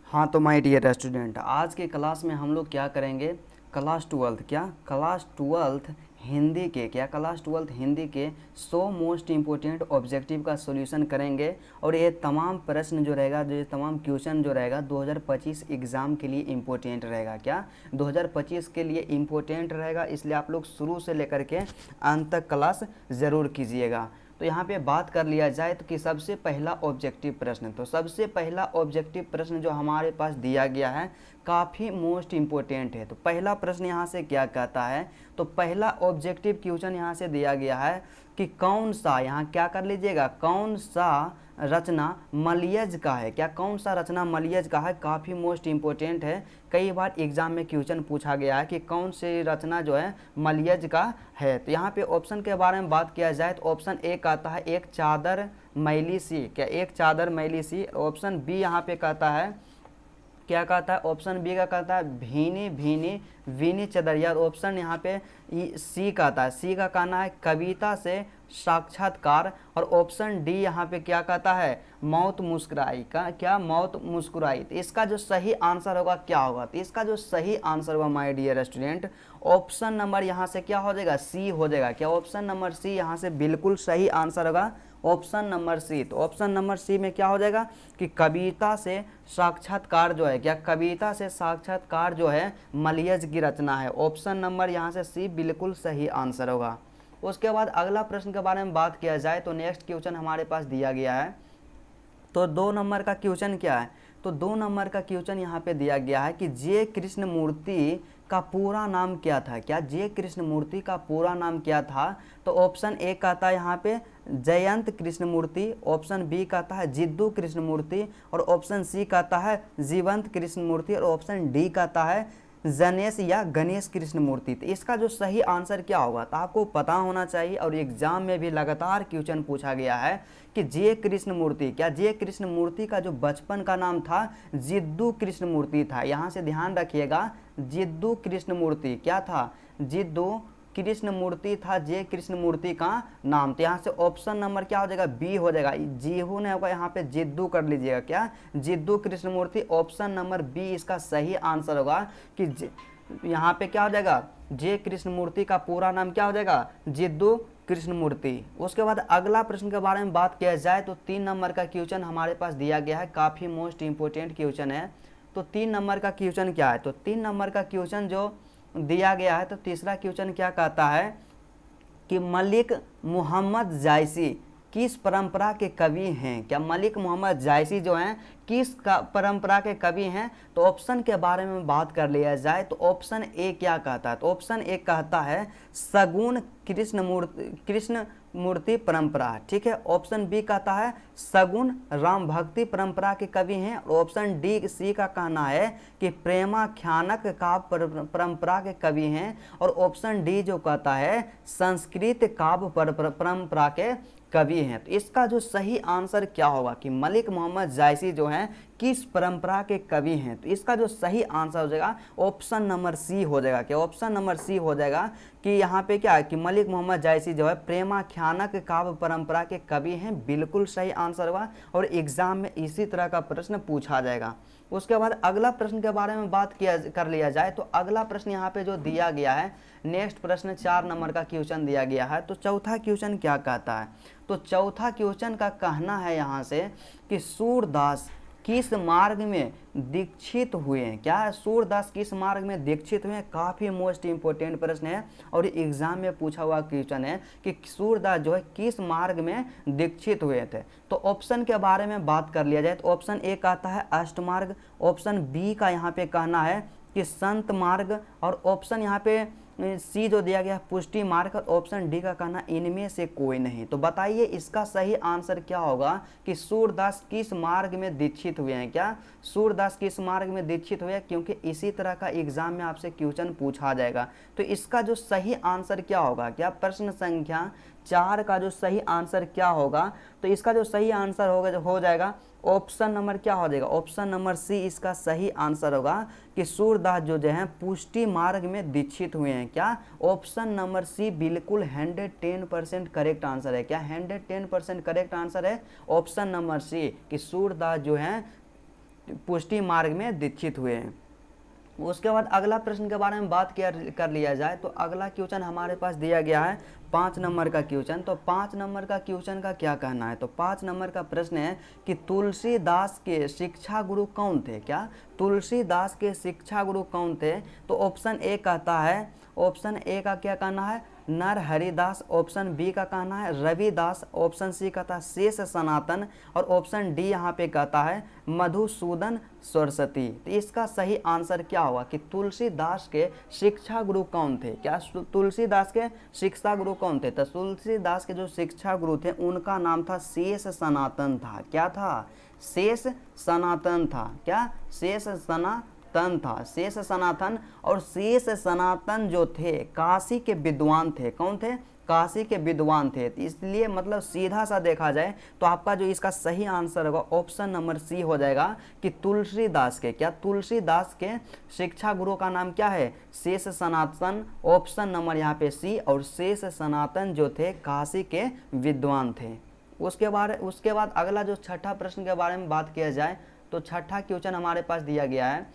हाँ तो my dear student, आज के क्लास में हम लोग क्या करेंगे, क्लास ट्वेल्थ हिंदी के क्लास ट्वेल्थ हिंदी के 100 मोस्ट इम्पोर्टेंट ऑब्जेक्टिव का सॉल्यूशन करेंगे। और ये तमाम प्रश्न जो रहेगा, जो तमाम क्वेश्चन जो रहेगा 2025 एग्ज़ाम के लिए इम्पोर्टेंट रहेगा। 2025 के लिए इम्पोर्टेंट रहेगा, इसलिए आप लोग शुरू से लेकर के अंत तक क्लास ज़रूर कीजिएगा। तो यहाँ पे बात कर लिया जाए तो कि सबसे पहला ऑब्जेक्टिव प्रश्न, तो सबसे पहला ऑब्जेक्टिव प्रश्न जो हमारे पास दिया गया है काफ़ी मोस्ट इम्पोर्टेंट है। तो पहला प्रश्न यहाँ से क्या कहता है, तो पहला ऑब्जेक्टिव क्वेश्चन यहाँ से दिया गया है कि कौन सा, यहाँ क्या कर लीजिएगा, कौन सा रचना मलयज का है। कौन सा रचना मलयज का है, काफ़ी मोस्ट इम्पोर्टेंट है। कई बार एग्जाम में क्वेश्चन पूछा गया है कि कौन सी रचना जो है मलयज का है। तो यहाँ पे ऑप्शन के बारे में बात किया जाए तो ऑप्शन ए कहता है एक चादर मैली सी, एक चादर मैली सी। ऑप्शन बी यहाँ पे कहता है, क्या कहता है, ऑप्शन बी का कहता है भीनी भीनी वीनी चदरिया। और ऑप्शन यहाँ पे सी कहता है, सी का कहना है कविता से साक्षात्कार। और ऑप्शन डी यहाँ पे क्या कहता है, मौत मुस्कुराई का, मौत मुस्कुराई। तो इसका जो सही आंसर होगा क्या होगा, तो इसका जो सही आंसर होगा my dear student, option number यहाँ से क्या हो जाएगा, सी हो जाएगा। ऑप्शन नंबर सी यहाँ से बिल्कुल सही आंसर होगा, ऑप्शन नंबर सी। तो ऑप्शन नंबर सी में क्या हो जाएगा कि कविता से साक्षात्कार जो है, कविता से साक्षात्कार जो है मलयज की रचना है। ऑप्शन नंबर यहाँ से सी बिल्कुल सही आंसर होगा। उसके बाद अगला प्रश्न के बारे में बात किया जाए तो नेक्स्ट क्वेश्चन हमारे पास दिया गया है। तो 2 नंबर का क्वेश्चन क्या है, तो 2 नंबर का क्वेश्चन यहाँ पे दिया गया है कि जे कृष्णमूर्ति का पूरा नाम क्या था। जे कृष्णमूर्ति का पूरा नाम क्या था। तो ऑप्शन ए कहता है यहाँ पे जयंत कृष्णमूर्ति, ऑप्शन बी कहता है जिद्दू कृष्णमूर्ति, और ऑप्शन सी कहता है जीवंत कृष्णमूर्ति, और ऑप्शन डी कहता है गणेश या गणेश कृष्णमूर्ति। तो इसका जो सही आंसर क्या होगा, तो आपको पता होना चाहिए। और एग्जाम में भी लगातार क्वेश्चन पूछा गया है कि जे कृष्णमूर्ति, जे कृष्णमूर्ति का जो बचपन का नाम था जिद्दू कृष्णमूर्ति था। यहाँ से ध्यान रखिएगा, जिद्दू कृष्णमूर्ति क्या था, जिद्दू कृष्णमूर्ति था जे कृष्णमूर्ति का नाम। तो यहाँ से ऑप्शन नंबर क्या हो जाएगा, बी हो जाएगा। जीहू ने होगा, यहाँ पे जिद्दू कर लीजिएगा। Jiddu Krishnamurti, option number B इसका सही आंसर होगा कि यहाँ पे क्या हो जाएगा, जे कृष्णमूर्ति का पूरा नाम क्या हो जाएगा, जिद्दू कृष्णमूर्ति। उसके बाद अगला प्रश्न के बारे में बात किया जाए तो 3 नंबर का क्वेश्चन हमारे पास दिया गया है, काफ़ी मोस्ट इंपोर्टेंट क्वेश्चन है। तो 3 नंबर का क्वेश्चन क्या है, तो 3 नंबर का क्वेश्चन जो दिया गया है, तो तीसरा क्वेश्चन क्या कहता है कि मलिक मोहम्मद जायसी किस परंपरा के कवि हैं। मलिक मोहम्मद जायसी जो हैं किस परंपरा के कवि हैं। तो ऑप्शन के बारे में बात कर लिया जाए तो ऑप्शन ए क्या कहता है, तो ऑप्शन ए कहता है सगुन कृष्णमूर्ति परंपरा, ठीक है। ऑप्शन बी कहता है सगुन राम भक्ति परंपरा के कवि हैं। और ऑप्शन डी सी का कहना है कि प्रेमाख्यानक काव्य परंपरा के कवि हैं। और ऑप्शन डी जो कहता है संस्कृत काव्य परंपरा के कवि हैं। तो इसका जो सही आंसर क्या होगा कि मलिक मोहम्मद जायसी जो हैं किस परंपरा के कवि हैं। तो इसका जो सही आंसर हो जाएगा ऑप्शन नंबर सी हो जाएगा। ऑप्शन नंबर सी हो जाएगा कि यहाँ पे क्या है कि मलिक मोहम्मद जायसी जो है प्रेमाख्यानक काव्य परंपरा के कवि हैं, बिल्कुल सही आंसर होगा। और एग्जाम में इसी तरह का प्रश्न पूछा जाएगा। उसके बाद अगला प्रश्न के बारे में बात कर लिया जाए तो अगला प्रश्न यहाँ पे जो दिया गया है, नेक्स्ट प्रश्न 4 नंबर का क्वेश्चन दिया गया है। तो चौथा क्वेश्चन क्या कहता है, तो चौथा क्वेश्चन का कहना है यहाँ से कि सूरदास किस मार्ग में दीक्षित हुए हैं। सूरदास किस मार्ग में दीक्षित हुए हैं, काफ़ी मोस्ट इंपोर्टेंट प्रश्न है और एग्जाम में पूछा हुआ क्वेश्चन है कि सूरदास जो है किस मार्ग में दीक्षित हुए थे। तो ऑप्शन के बारे में बात कर लिया जाए तो ऑप्शन ए कहता है अष्टमार्ग, ऑप्शन बी का यहाँ पे कहना है कि संत मार्ग, और ऑप्शन यहाँ पे सी जो दिया गया पुष्टि मार्ग, और ऑप्शन डी का कहना इनमें से कोई नहीं। तो बताइए इसका सही आंसर क्या होगा कि सूरदास किस मार्ग में दीक्षित हुए हैं। सूरदास किस मार्ग में दीक्षित हुए, क्योंकि इसी तरह का एग्जाम में आपसे क्वेश्चन पूछा जाएगा। तो इसका जो सही आंसर क्या होगा, प्रश्न संख्या 4 का जो सही आंसर क्या होगा, तो इसका जो सही आंसर हो जाएगा ऑप्शन नंबर क्या हो जाएगा, ऑप्शन नंबर सी इसका सही आंसर होगा कि सूरदास जो है पुष्टि मार्ग में दीक्षित हुए हैं। ऑप्शन नंबर सी बिल्कुल 110% करेक्ट आंसर है। 110% करेक्ट आंसर है ऑप्शन नंबर सी कि सूरदास जो है पुष्टि मार्ग में दीक्षित हुए हैं। उसके बाद अगला प्रश्न के बारे में बात कर लिया जाए तो अगला क्वेश्चन हमारे पास दिया गया है 5 नंबर का क्वेश्चन। तो 5 नंबर का क्वेश्चन का क्या कहना है? तो 5 नंबर का प्रश्न है कि तुलसीदास के शिक्षा गुरु कौन थे? क्या तुलसीदास के शिक्षा गुरु कौन थे? तो ऑप्शन ए कहता है, ऑप्शन ए का क्या कहना है नर हरिदास, ऑप्शन बी का कहना है रविदास, ऑप्शन सी कहता है शेष सनातन और ऑप्शन डी यहाँ पे कहता है मधुसूदन सरस्वती। तो इसका सही आंसर क्या होगा कि तुलसीदास के शिक्षा गुरु कौन थे? क्या तुलसीदास के शिक्षा गुरु कौन थे? तो तुलसीदास के जो शिक्षा गुरु थे उनका नाम था शेष सनातन था। क्या था? शेष सनातन था। क्या? शेष सनातन था, शेष सनातन। और शेष सनातन जो थे काशी के विद्वान थे। कौन थे? काशी के विद्वान थे। इसलिए मतलब सीधा सा देखा जाए तो आपका जो इसका सही आंसर होगा ऑप्शन नंबर सी हो जाएगा कि तुलसीदास के, क्या तुलसीदास के शिक्षा गुरु का नाम क्या है? शेष सनातन, ऑप्शन नंबर यहाँ पे सी। और शेष सनातन जो थे काशी के विद्वान थे। उसके बाद अगला जो छठा प्रश्न के बारे में बात किया जाए तो छठा क्वेश्चन हमारे पास दिया गया है।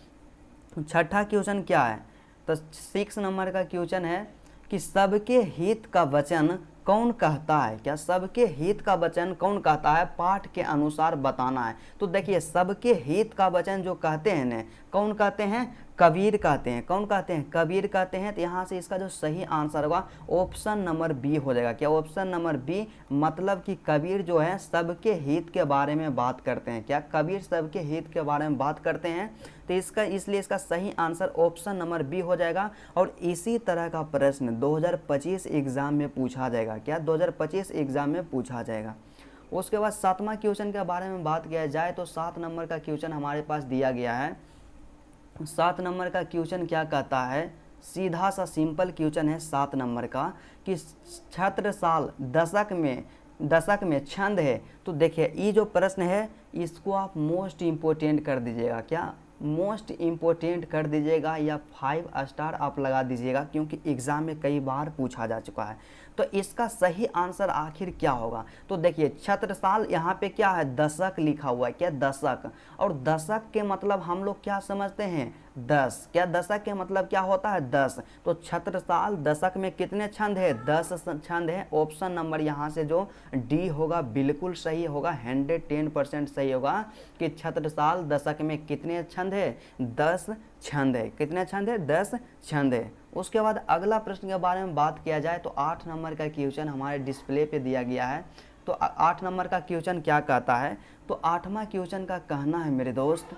छठा क्वेश्चन क्या है? तो 6 नंबर का क्वेश्चन है कि सबके हित का वचन कौन कहता है? क्या सबके हित का वचन कौन कहता है? पाठ के अनुसार बताना है। तो देखिए सबके हित का वचन जो कहते हैं ना, कौन कहते हैं? कबीर कहते हैं। कौन कहते हैं? कबीर कहते हैं। तो यहाँ से इसका जो सही आंसर होगा ऑप्शन नंबर बी हो जाएगा। क्या? ऑप्शन नंबर बी, मतलब कि कबीर जो है सबके हित के बारे में बात करते हैं। क्या? कबीर सबके हित के बारे में बात करते हैं। तो इसलिए इसका सही आंसर ऑप्शन नंबर बी हो जाएगा। और इसी तरह का प्रश्न 2025 एग्जाम में पूछा जाएगा। क्या? 2025 एग्जाम में पूछा जाएगा। उसके बाद 7वां क्वेश्चन के बारे में बात किया जाए तो 7 नंबर का क्वेश्चन हमारे पास दिया गया है। 7 नंबर का क्वेश्चन क्या कहता है? सीधा सा सिंपल क्वेश्चन है 7 नंबर का कि छत्रसाल दशक में छंद है। तो देखिए ये जो प्रश्न है इसको आप मोस्ट इम्पोर्टेंट कर दीजिएगा। क्या? मोस्ट इम्पोर्टेंट कर दीजिएगा या 5 स्टार आप लगा दीजिएगा, क्योंकि एग्ज़ाम में कई बार पूछा जा चुका है। तो इसका सही आंसर आखिर क्या होगा? तो देखिए छत्रसाल यहाँ पे क्या है? दशक लिखा हुआ है। क्या? दशक। और दशक के मतलब हम लोग क्या समझते हैं? 10। क्या? दशक के मतलब क्या होता है? 10। तो छत्रसाल दशक में कितने छंद है? 10 छंद है। ऑप्शन नंबर यहाँ से जो डी होगा बिल्कुल सही होगा, 110% सही होगा कि छत्रसाल दशक में कितने छंद है? 10 छंद है। कितने छंद है? 10 छंद है। उसके बाद अगला प्रश्न के बारे में बात किया जाए तो 8 नंबर का क्वेश्चन हमारे डिस्प्ले पे दिया गया है। तो 8 नंबर का क्वेश्चन क्या कहता है? तो 8वां क्वेश्चन का कहना है मेरे दोस्त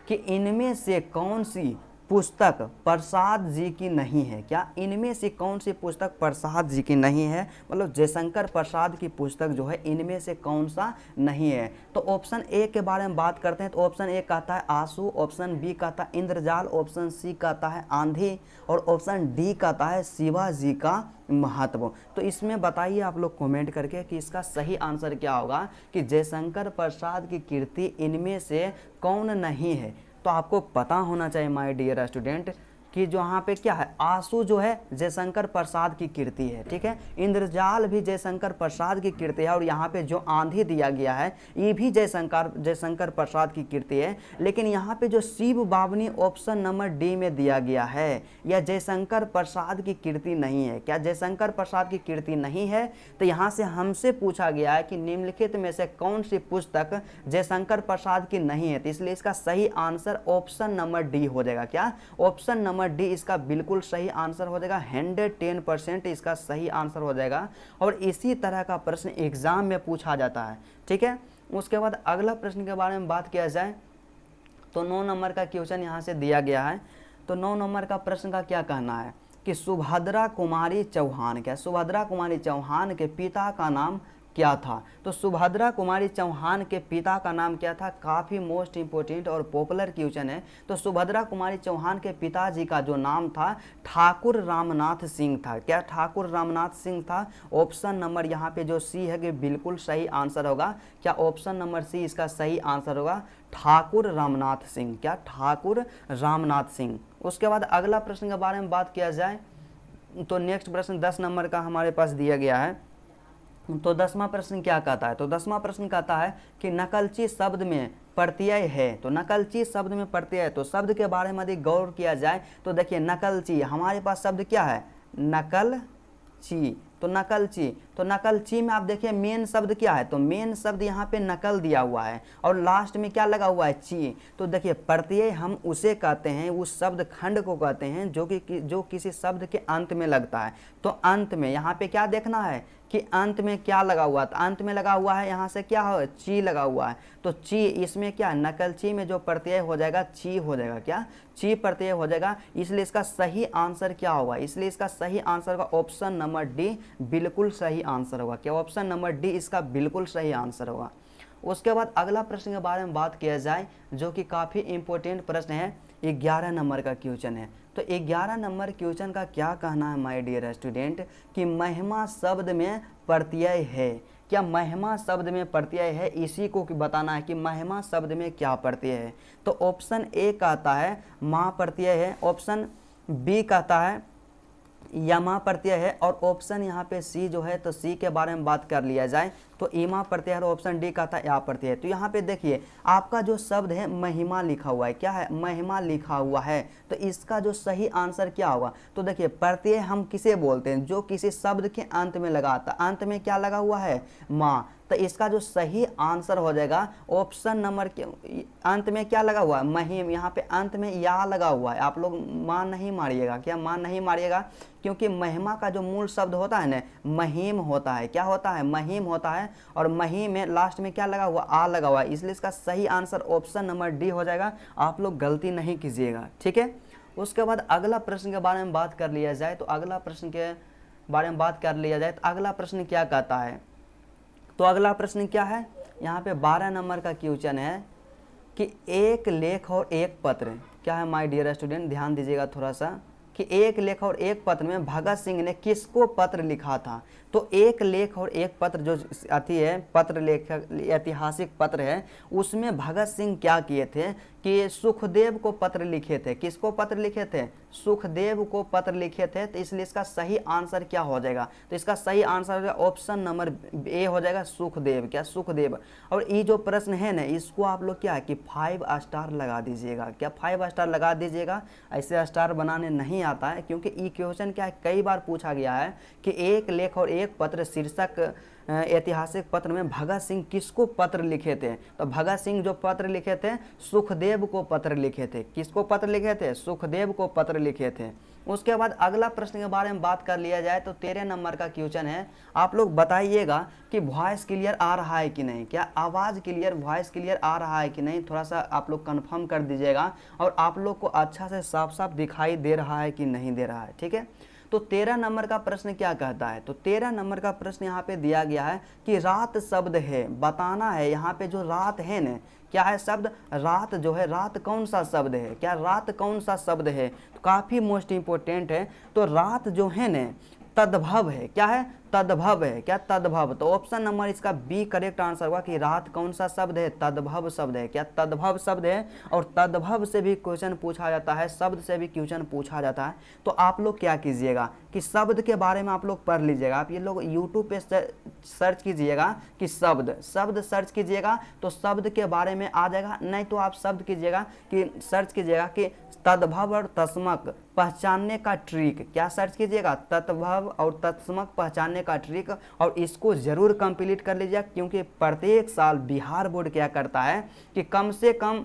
कि इनमें से कौन सी पुस्तक प्रसाद जी की नहीं है? क्या? इनमें से कौन सी पुस्तक प्रसाद जी की नहीं है? मतलब जयशंकर प्रसाद की पुस्तक जो है इनमें से कौन सा नहीं है? तो ऑप्शन ए के बारे में बात करते हैं तो ऑप्शन ए कहता है आंसू, ऑप्शन बी कहता है इंद्रजाल, ऑप्शन सी कहता है आंधी और ऑप्शन डी कहता है शिवाजी का महत्व। तो इसमें बताइए आप लोग कमेंट करके कि इसका सही आंसर क्या होगा कि जयशंकर प्रसाद की कृति इनमें से कौन नहीं है? तो आपको पता होना चाहिए माय डियर स्टूडेंट कि जो यहाँ पे क्या है, आंसू जो है जयशंकर प्रसाद की कृति है। ठीक है, इंद्रजाल भी जयशंकर प्रसाद की कृति है और यहाँ पे जो आंधी दिया गया है ये भी जयशंकर प्रसाद की कृति है। लेकिन यहाँ पे जो Shiva Bavani option number D में दिया गया है यह जयशंकर प्रसाद की कृति नहीं है। क्या जयशंकर प्रसाद की कृति नहीं है? तो यहाँ से हमसे पूछा गया है कि निम्नलिखित में से कौन सी पुस्तक जयशंकर प्रसाद की नहीं है। तो इसलिए इसका सही आंसर ऑप्शन नंबर डी हो जाएगा। क्या? ऑप्शन नंबर डी इसका बिल्कुल सही आंसर हो जाएगा, 110% इसका सही आंसर हो जाएगा। और इसी तरह का प्रश्न एग्जाम में पूछा जाता है। ठीक है, उसके बाद अगला प्रश्न के बारे में बात किया जाए तो 9 नंबर का क्वेश्चन यहाँ से दिया गया है। तो 9 नंबर का प्रश्न का क्या कहना है कि सुभद्रा कुमारी चौहान, क्या सुभद्रा कुमारी चौहान के पिता का नाम क्या था? तो सुभद्रा कुमारी चौहान के पिता का नाम क्या था? काफ़ी मोस्ट इंपोर्टेंट और पॉपुलर क्वेश्चन है। तो सुभद्रा कुमारी चौहान के पिताजी का जो नाम था ठाकुर रामनाथ सिंह था। क्या ठाकुर रामनाथ सिंह था? ऑप्शन नंबर यहाँ पे जो सी है कि बिल्कुल सही आंसर होगा। क्या ऑप्शन नंबर सी इसका सही आंसर होगा? ठाकुर रामनाथ सिंह। क्या? ठाकुर रामनाथ सिंह। उसके बाद अगला प्रश्न के बारे में बात किया जाए तो नेक्स्ट प्रश्न 10 नंबर का हमारे पास दिया गया है। तो 10वां प्रश्न क्या कहता है, तो 10वां प्रश्न कहता है कि नकलची शब्द में प्रत्यय है। तो नकलची शब्द में प्रत्यय है, तो शब्द के बारे में यदि गौर किया जाए तो देखिए नकलची, हमारे पास शब्द क्या है, नकलची। तो नकलची, तो नकलची में आप देखिए मेन शब्द क्या है, तो मेन शब्द यहाँ पे नकल दिया हुआ है और लास्ट में क्या लगा हुआ है, ची। तो देखिए प्रत्यय हम उसे कहते हैं, उस शब्द खंड को कहते हैं जो किसी शब्द के अंत में लगता है। तो अंत में यहाँ पे क्या देखना है कि अंत में क्या लगा हुआ है, तो अंत में लगा हुआ है यहाँ से क्या हो, ची लगा हुआ है। तो ची, इसमें क्या नकलची में जो प्रत्यय हो जाएगा ची हो जाएगा, क्या ची प्रत्यय हो जाएगा। इसलिए इसका सही आंसर क्या होगा, इसलिए इसका सही आंसर होगा ऑप्शन नंबर डी, बिल्कुल सही आंसर होगा। क्या ऑप्शन नंबर डी इसका बिल्कुल सही आंसर होगा। उसके बाद अगला प्रश्न के बारे में बात किया जाए जो कि काफ़ी इंपॉर्टेंट प्रश्न है, 11 नंबर का क्वेश्चन है। तो 11 नंबर क्वेश्चन का क्या कहना है माय डियर स्टूडेंट कि महिमा शब्द में प्रत्यय है। क्या महिमा शब्द में प्रत्यय है, इसी को बताना है कि महिमा शब्द में क्या प्रत्यय है। तो ऑप्शन ए कहता है माँ प्रत्यय है, ऑप्शन बी कहता है यमा प्रत्यय है, और ऑप्शन यहाँ पे सी जो है, तो सी के बारे में बात कर लिया जाए तो ईमा प्रत्यय है, और ऑप्शन डी का था या प्रत्यय है। तो यहाँ पे देखिए आपका जो शब्द है महिमा लिखा हुआ है, क्या है, महिमा लिखा हुआ है। तो इसका जो सही आंसर क्या होगा, तो देखिए प्रत्यय हम किसे बोलते हैं, जो किसी शब्द के अंत में लगाता, अंत में क्या लगा हुआ है, माँ। तो इसका जो सही आंसर हो जाएगा ऑप्शन नंबर के अंत में क्या लगा हुआ है, महिम। यहाँ पे अंत में या लगा हुआ है, आप लोग मान नहीं मारिएगा, क्या मान नहीं मारिएगा, क्योंकि महिमा का जो मूल शब्द होता है ना महिम होता है, क्या होता है, महिम होता है। और महिम में लास्ट में क्या लगा हुआ, आ लगा हुआ है, इसलिए इसका सही आंसर ऑप्शन नंबर डी हो जाएगा। आप लोग गलती नहीं कीजिएगा, ठीक है। उसके बाद अगला प्रश्न के बारे में बात कर लिया जाए, तो अगला प्रश्न के बारे में बात कर लिया जाए तो अगला प्रश्न क्या कहता है, तो अगला प्रश्न क्या है, यहाँ पे 12 नंबर का क्वेश्चन है कि एक लेख और एक पत्र, क्या है माय डियर स्टूडेंट, ध्यान दीजिएगा थोड़ा सा, कि एक लेख और एक पत्र में भगत सिंह ने किसको पत्र लिखा था। तो एक लेख और एक पत्र जो आती है, पत्र लेखक ऐतिहासिक पत्र है, उसमें भगत सिंह क्या किए थे कि सुखदेव को पत्र लिखे थे। किसको पत्र लिखे थे, सुखदेव को पत्र लिखे थे। तो इसलिए इसका सही आंसर क्या हो जाएगा, तो इसका सही आंसर हो जाएगा ऑप्शन नंबर ए हो जाएगा, सुखदेव, क्या सुखदेव। और ये जो प्रश्न है ना, इसको आप लोग क्या है कि 5 स्टार लगा दीजिएगा, क्या 5 स्टार लगा दीजिएगा। ऐसे स्टार बनाने नहीं आता है, क्योंकि ये क्वेश्चन क्या है, कई बार पूछा गया है कि एक लेख और एक पत्र शीर्षक ऐतिहासिक पत्र में भगत सिंह किसको पत्र लिखे थे। तो भगत सिंह जो पत्र लिखे थे, सुखदेव को पत्र लिखे थे। किसको पत्र लिखे थे, सुखदेव को पत्र लिखे थे। उसके बाद अगला प्रश्न के बारे में बात कर लिया जाए तो 13 नंबर का क्वेश्चन है। आप लोग बताइएगा कि वॉइस क्लियर आ रहा है कि नहीं, क्या आवाज़ क्लियर, वॉइस क्लियर आ रहा है कि नहीं, थोड़ा सा आप लोग कंफर्म कर दीजिएगा, और आप लोग को अच्छा से साफ साफ दिखाई दे रहा है कि नहीं दे रहा है, ठीक है। तो 13 नंबर का प्रश्न क्या कहता है, तो 13 नंबर का प्रश्न यहाँ पे दिया गया है कि रात शब्द है, बताना है यहाँ पे जो रात है न, क्या है शब्द, रात जो है, रात कौन सा शब्द है, क्या रात कौन सा शब्द है, तो काफ़ी मोस्ट इंपॉर्टेंट है। तो रात जो है न तद्भव है, क्या है, तद्भव है, क्या तद्भव। तो ऑप्शन नंबर इसका बी करेक्ट आंसर होगा कि रात कौन सा शब्द है, तद्भव शब्द है, क्या तद्भव शब्द है। और तद्भव से भी क्वेश्चन पूछा जाता है, शब्द से भी क्वेश्चन पूछा जाता है। तो आप लोग क्या कीजिएगा कि शब्द के बारे में आप लोग पढ़ लीजिएगा। आप ये लोग यूट्यूब पे सर्च कीजिएगा कि शब्द सर्च कीजिएगा, तो शब्द के बारे में आ जाएगा। नहीं तो आप शब्द कीजिएगा कि सर्च कीजिएगा कि तद्भव और तत्समक पहचानने का ट्रिक, क्या सर्च कीजिएगा, तद्भव और तत्समक पहचानने का ट्रिक। और इसको जरूर कंप्लीट कर लीजिएगा, क्योंकि प्रत्येक साल बिहार बोर्ड क्या करता है कि कम से कम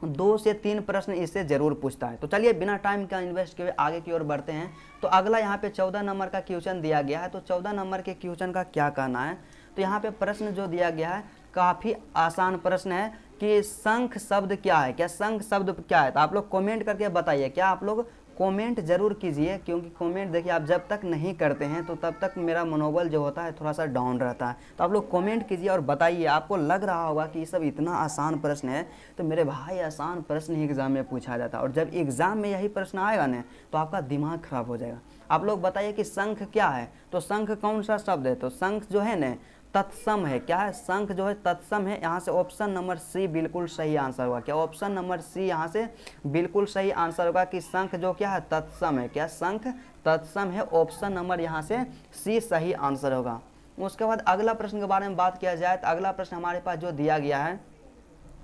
2 से 3 प्रश्न इससे जरूर पूछता है। तो चलिए बिना टाइम का इन्वेस्ट किए आगे की ओर बढ़ते हैं। तो अगला यहाँ पे 14 नंबर का क्वेश्चन दिया गया है। तो 14 नंबर के क्वेश्चन का क्या कहना है, तो यहाँ पे प्रश्न जो दिया गया है काफ़ी आसान प्रश्न है कि शंख शब्द क्या है, क्या शंख शब्द क्या है। तो आप लोग कमेंट करके बताइए, क्या आप लोग कमेंट जरूर कीजिए, क्योंकि कमेंट देखिए आप जब तक नहीं करते हैं तो तब तक मेरा मनोबल जो होता है थोड़ा सा डाउन रहता है। तो आप लोग कमेंट कीजिए और बताइए। आपको लग रहा होगा कि ये सब इतना आसान प्रश्न है, तो मेरे भाई आसान प्रश्न ही एग्जाम में पूछा जाता है, और जब एग्जाम में यही प्रश्न आएगा ना तो आपका दिमाग खराब हो जाएगा। आप लोग बताइए कि शंख क्या है, तो शंख कौन सा शब्द है, तो शंख जो है ना तत्सम है, क्या है, शंख जो है तत्सम है। यहाँ से ऑप्शन नंबर सी बिल्कुल सही आंसर होगा, क्या ऑप्शन नंबर सी यहाँ से बिल्कुल सही आंसर होगा कि शंख जो क्या है तत्सम है, क्या शंख तत्सम है। ऑप्शन नंबर यहाँ से सी सही आंसर होगा। उसके बाद अगला प्रश्न के बारे में बात किया जाए तो अगला प्रश्न हमारे पास जो दिया गया है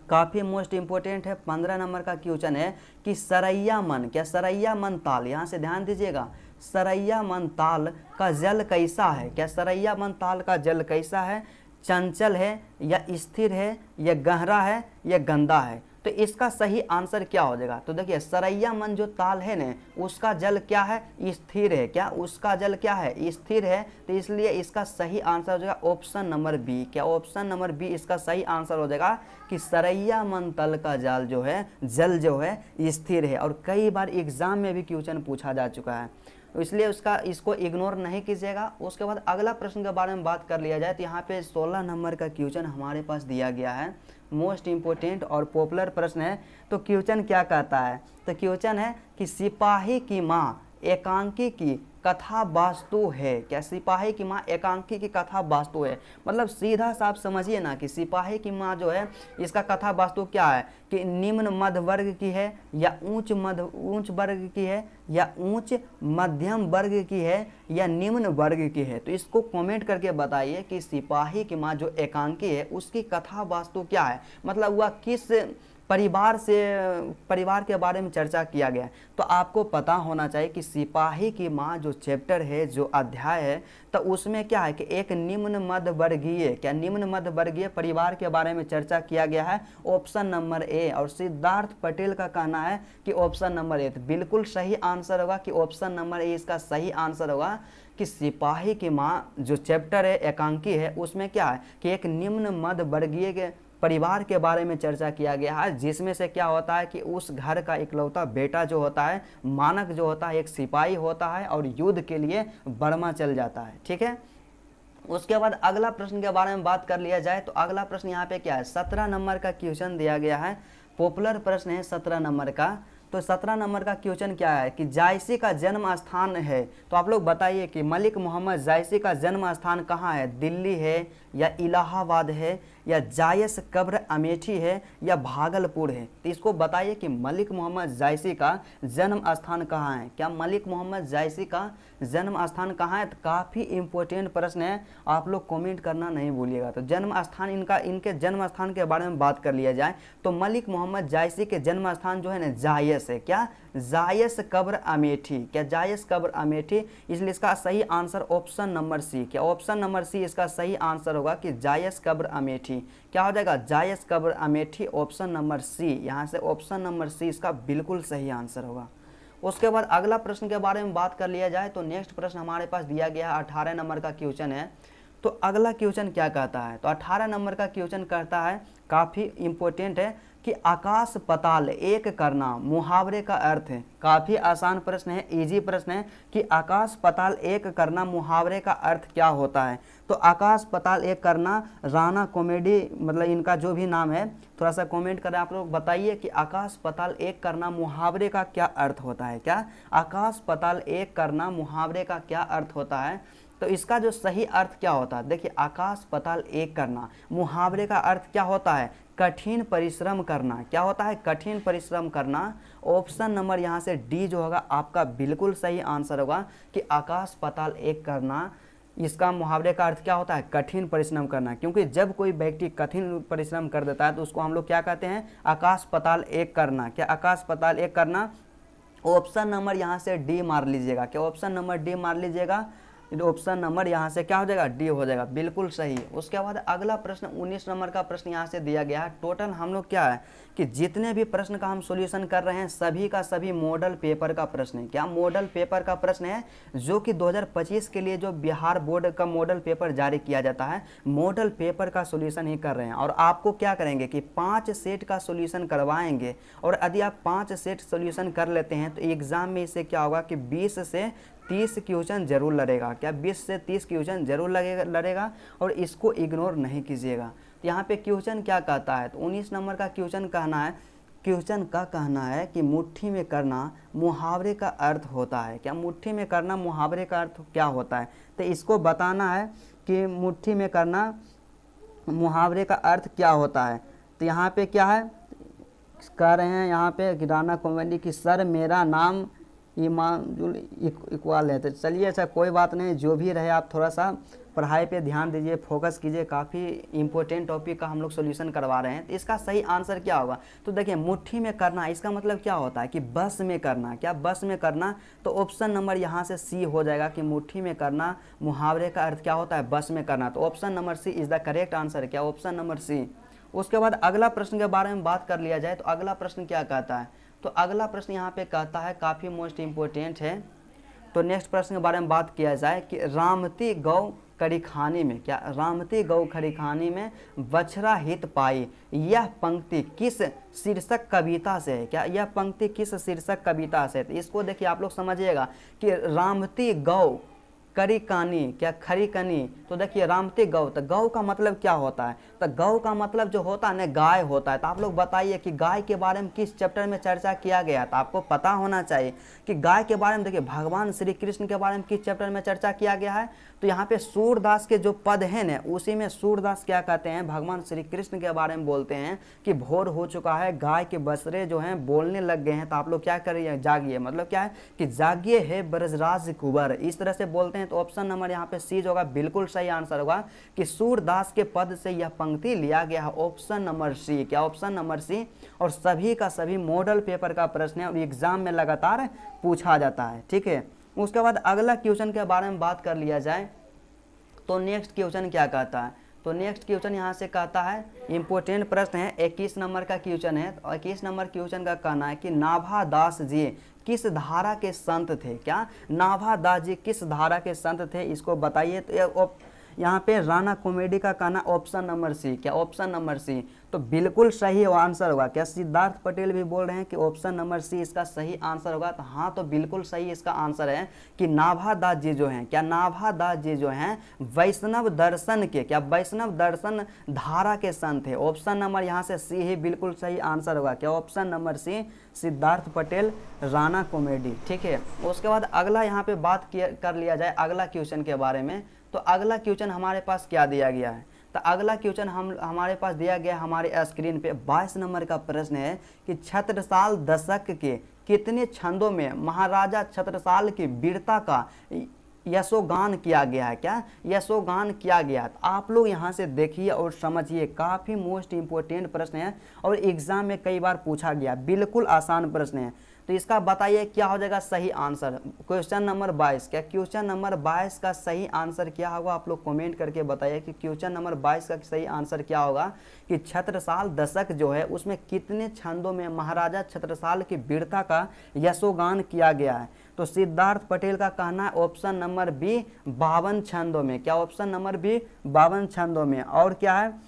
काफ़ी मोस्ट इंपोर्टेंट है, 15 नंबर का क्वेश्चन है कि सरैया मन, क्या सरैया मन ताल, यहाँ से ध्यान दीजिएगा, सरैया मन ताल का जल कैसा है, क्या सरैया मन ताल का जल कैसा है, चंचल है या स्थिर है या गहरा है या गंदा है। तो इसका सही आंसर क्या हो जाएगा, तो देखिए सरैया मन जो ताल है ना उसका जल क्या है, स्थिर है, क्या उसका जल क्या है, स्थिर है। तो इसलिए इसका सही आंसर हो जाएगा ऑप्शन नंबर बी, क्या ऑप्शन नंबर बी इसका सही आंसर हो जाएगा कि सरैया मन तल का जल जो है स्थिर है। और कई बार एग्जाम में भी क्वेश्चन पूछा जा चुका है, तो इसलिए इसको इग्नोर नहीं कीजिएगा। उसके बाद अगला प्रश्न के बारे में बात कर लिया जाए तो यहाँ पे 16 नंबर का क्वेश्चन हमारे पास दिया गया है, मोस्ट इम्पोर्टेंट और पॉपुलर प्रश्न है। तो क्वेश्चन क्या कहता है, तो क्वेश्चन है कि सिपाही की माँ एकांकी की कथा वास्तु है, क्या सिपाही की माँ एकांकी की कथा वास्तु है। मतलब सीधा साफ समझिए ना कि सिपाही की माँ जो है इसका कथा वास्तु क्या है कि निम्न मध्य वर्ग की है या उच्च वर्ग की है या उच्च मध्यम वर्ग की है या निम्न वर्ग की है। तो इसको कमेंट करके बताइए कि सिपाही की माँ जो एकांकी है उसकी कथा वास्तु क्या है, मतलब वह किस परिवार के बारे में चर्चा किया गया है। तो आपको पता होना चाहिए कि सिपाही की माँ जो चैप्टर है, जो अध्याय है, तो उसमें क्या है कि एक निम्न मध्य वर्गीय परिवार के बारे में चर्चा किया गया है, ऑप्शन नंबर ए। और सिद्धार्थ पटेल का कहना है कि ऑप्शन नंबर ए। तो बिल्कुल सही आंसर होगा कि ऑप्शन नंबर ए इसका सही आंसर होगा कि सिपाही की माँ जो चैप्टर है एकांकी है उसमें क्या है कि एक निम्न मध्य वर्गीय के परिवार के बारे में चर्चा किया गया है, जिसमें से क्या होता है कि उस घर का इकलौता बेटा जो होता है, मानक जो होता है, एक सिपाही होता है और युद्ध के लिए बर्मा चल जाता है। ठीक है, उसके बाद अगला प्रश्न के बारे में बात कर लिया जाए तो अगला प्रश्न यहाँ पे क्या है, 17 नंबर का क्वेश्चन दिया गया है, पॉपुलर प्रश्न है 17 नंबर का। तो 17 नंबर का क्वेश्चन क्या है कि जायसी का जन्म स्थान है। तो आप लोग बताइए कि मलिक मोहम्मद जायसी का जन्म स्थान कहाँ है, दिल्ली है या इलाहाबाद है या जायस कब्र अमेठी है या भागलपुर है। तो इसको बताइए कि मलिक मोहम्मद जायसी का जन्म स्थान कहाँ है, क्या मलिक मोहम्मद जायसी का जन्म स्थान कहाँ है। तो काफ़ी इंपॉर्टेंट प्रश्न है, आप लोग कमेंट करना नहीं भूलिएगा। तो जन्म स्थान इनके जन्म स्थान के बारे में बात कर लिया जाए तो मलिक मोहम्मद जायसी के जन्म स्थान जो है ना जायस है, क्या जायस कब्र अमेठी, क्या जायस कब्र अमेठी। इसलिए इसका सही आंसर ऑप्शन नंबर सी, क्या ऑप्शन नंबर सी इसका सही आंसर होगा कि जायस कब्र अमेठी। क्या हो जाएगा, जायस कब्र अमेठी, ऑप्शन नंबर सी। यहाँ से ऑप्शन नंबर सी इसका बिल्कुल सही आंसर होगा। उसके बाद अगला प्रश्न के बारे में बात कर लिया जाए तो नेक्स्ट प्रश्न हमारे पास दिया गया है, 18 नंबर का क्वेश्चन है। तो अगला क्वेश्चन क्या कहता है, तो 18 नंबर का क्वेश्चन कहता है, काफ़ी इंपॉर्टेंट है कि आकाश पताल एक करना मुहावरे का अर्थ है। काफ़ी आसान प्रश्न है, इजी प्रश्न है कि आकाश पताल एक करना मुहावरे का अर्थ क्या होता है। तो आकाश पताल एक करना, राणा कॉमेडी मतलब इनका जो भी नाम है, थोड़ा सा कमेंट करें आप लोग, बताइए कि आकाश पताल एक करना मुहावरे का क्या अर्थ होता है। क्या आकाश पताल एक करना मुहावरे का क्या अर्थ होता है। तो इसका जो सही अर्थ क्या होता है, देखिए आकाश पताल एक करना मुहावरे का अर्थ क्या होता है, कठिन परिश्रम करना। क्या होता है, कठिन परिश्रम करना। ऑप्शन नंबर यहाँ से डी जो होगा आपका बिल्कुल सही आंसर होगा कि आकाश पताल एक करना, इसका मुहावरे का अर्थ क्या होता है, कठिन परिश्रम करना। क्योंकि जब कोई व्यक्ति कठिन परिश्रम कर देता है तो उसको हम लोग क्या कहते हैं, आकाश पताल एक करना। क्या आकाश पताल एक करना, ऑप्शन नंबर यहाँ से डी मार लीजिएगा। क्या ऑप्शन नंबर डी मार लीजिएगा, ऑप्शन नंबर यहाँ से क्या हो जाएगा, डी हो जाएगा, बिल्कुल सही। उसके बाद अगला प्रश्न 19 नंबर का प्रश्न यहाँ से दिया गया है। टोटल हम लोग क्या है कि जितने भी प्रश्न का हम सॉल्यूशन कर रहे हैं सभी का सभी मॉडल पेपर का प्रश्न है। क्या मॉडल पेपर का प्रश्न है, जो कि 2025 के लिए जो बिहार बोर्ड का मॉडल पेपर जारी किया जाता है, मॉडल पेपर का सॉल्यूशन ही कर रहे हैं। और आपको क्या करेंगे कि 5 सेट का सॉल्यूशन करवाएंगे, और यदि आप 5 सेट सॉल्यूशन कर लेते हैं तो एग्जाम में इससे क्या होगा कि 20 से 30 क्वेश्चन जरूर लड़ेगा। क्या 20 से 30 क्वेश्चन जरूर लड़ेगा, और इसको इग्नोर नहीं कीजिएगा। तो यहाँ पे क्वेश्चन क्या कहता है, तो 19 नंबर का क्वेश्चन का कहना है कि मुट्ठी में करना मुहावरे का अर्थ होता है। क्या मुट्ठी में करना मुहावरे का अर्थ क्या होता है, तो इसको बताना है कि मुट्ठी में करना मुहावरे का अर्थ क्या होता है। तो यहाँ पे क्या है कह रहे हैं, यहाँ पे राणा कॉमेडी की सर मेरा नाम इमाजुल इक्वल है। तो चलिए अच्छा कोई बात नहीं, जो भी रहे आप थोड़ा सा पढ़ाई पे ध्यान दीजिए, फोकस कीजिए, काफ़ी इंपॉर्टेंट टॉपिक का हम लोग सॉल्यूशन करवा रहे हैं। तो इसका सही आंसर क्या होगा? तो देखिए मुट्ठी में करना, इसका मतलब क्या होता है कि बस में करना। क्या बस में करना? तो ऑप्शन नंबर यहाँ से सी हो जाएगा कि मुट्ठी में करना मुहावरे का अर्थ क्या होता है? बस में करना। तो option number c is the correct answer. क्या? Option number c. उसके बाद अगला प्रश्न के बारे में बात कर लिया जाए तो अगला प्रश्न क्या कहता है? तो अगला प्रश्न यहाँ पे कहता है, काफ़ी मोस्ट इम्पोर्टेंट है। तो नेक्स्ट प्रश्न के बारे में बात किया जाए कि रामती गौ कड़ी खानी में, क्या रामती गौ खड़ी खानी में बछड़ा हित पाई, यह पंक्ति किस शीर्षक कविता से है? क्या यह पंक्ति किस शीर्षक कविता से है? तो इसको देखिए आप लोग समझिएगा कि रामती गौ करी कानी, क्या खरी कनी। तो देखिए रामती गौ, तो गौ का मतलब क्या होता है? तो गौ का मतलब जो होता है ना गाय होता है। तो आप लोग बताइए कि गाय के बारे में किस चैप्टर में चर्चा किया गया? तो आपको पता होना चाहिए कि गाय के बारे में देखिए भगवान श्री कृष्ण के बारे में किस चैप्टर में चर्चा किया गया है? तो यहाँ पे सूरदास के जो पद है ना, उसी में सूरदास क्या कहते हैं? भगवान श्री कृष्ण के बारे में बोलते हैं कि भोर हो चुका है, गाय के बछड़े जो हैं बोलने लग गए हैं, तो आप लोग क्या करिए? जागिए। मतलब क्या है कि जागिए है ब्रजराज कुंवर, इस तरह से बोलते हैं। तो ऑप्शन नंबर यहाँ पे सी जो होगा बिल्कुल सही आंसर होगा कि सूरदास के पद से यह पंक्ति लिया गया है। Option number c. क्या? Option number c. और सभी का सभी मॉडल पेपर का प्रश्न है और एग्जाम में लगातार पूछा जाता है। ठीक है। उसके बाद अगला क्वेश्चन के बारे में बात कर लिया जाए तो नेक्स्ट क्वेश्चन क्या कहता है? तो नेक्स्ट क्वेश्चन यहाँ से कहता है, इंपॉर्टेंट प्रश्न है, 21 नंबर का क्वेश्चन है। और 21 नंबर क्वेश्चन का कहना है कि नाभादास जी किस धारा के संत थे? क्या? नाभादास जी किस धारा के संत थे, इसको बताइए। तो यहाँ पे राणा कॉमेडी का कहना ऑप्शन नंबर सी। क्या? Option number c. तो बिल्कुल सही आंसर होगा। क्या सिद्धार्थ पटेल भी बोल रहे हैं कि ऑप्शन नंबर सी इसका सही आंसर होगा? तो हाँ, तो बिल्कुल सही इसका आंसर है कि नाभादास जी जो हैं, क्या नाभादास जी जो हैं वैष्णव दर्शन के, क्या वैष्णव दर्शन धारा के संत थे। ऑप्शन नंबर यहाँ से सी ही बिल्कुल सही आंसर होगा। क्या? Option number C, Siddharth Patel, Rana comedy. ठीक है। उसके बाद अगला यहाँ पे बात कर लिया जाए अगला क्वेश्चन के बारे में। तो अगला क्वेश्चन हमारे पास क्या दिया गया है? तो अगला क्वेश्चन हमारे पास दिया गया हमारे स्क्रीन पे 22 नंबर का प्रश्न है कि छत्रसाल दशक के कितने छंदों में महाराजा छत्रसाल की वीरता का यशोगान किया गया है? क्या? यशोगान किया गया। तो आप लोग यहाँ से देखिए और समझिए, काफ़ी मोस्ट इम्पोर्टेंट प्रश्न है और एग्जाम में कई बार पूछा गया, बिल्कुल आसान प्रश्न है। तो इसका बताइए क्या हो जाएगा सही आंसर? Question number 22। क्या क्वेश्चन नंबर 22 का सही आंसर क्या होगा? आप लोग कमेंट करके बताइए कि क्वेश्चन नंबर 22 का सही आंसर क्या होगा कि छत्रसाल दशक जो है उसमें कितने छंदों में महाराजा छत्रसाल की वीरता का यशोगान किया गया है? तो सिद्धार्थ पटेल का कहना है ऑप्शन नंबर बी 52 छंदों में। क्या? ऑप्शन नंबर बी 52 छंदों में। और क्या है?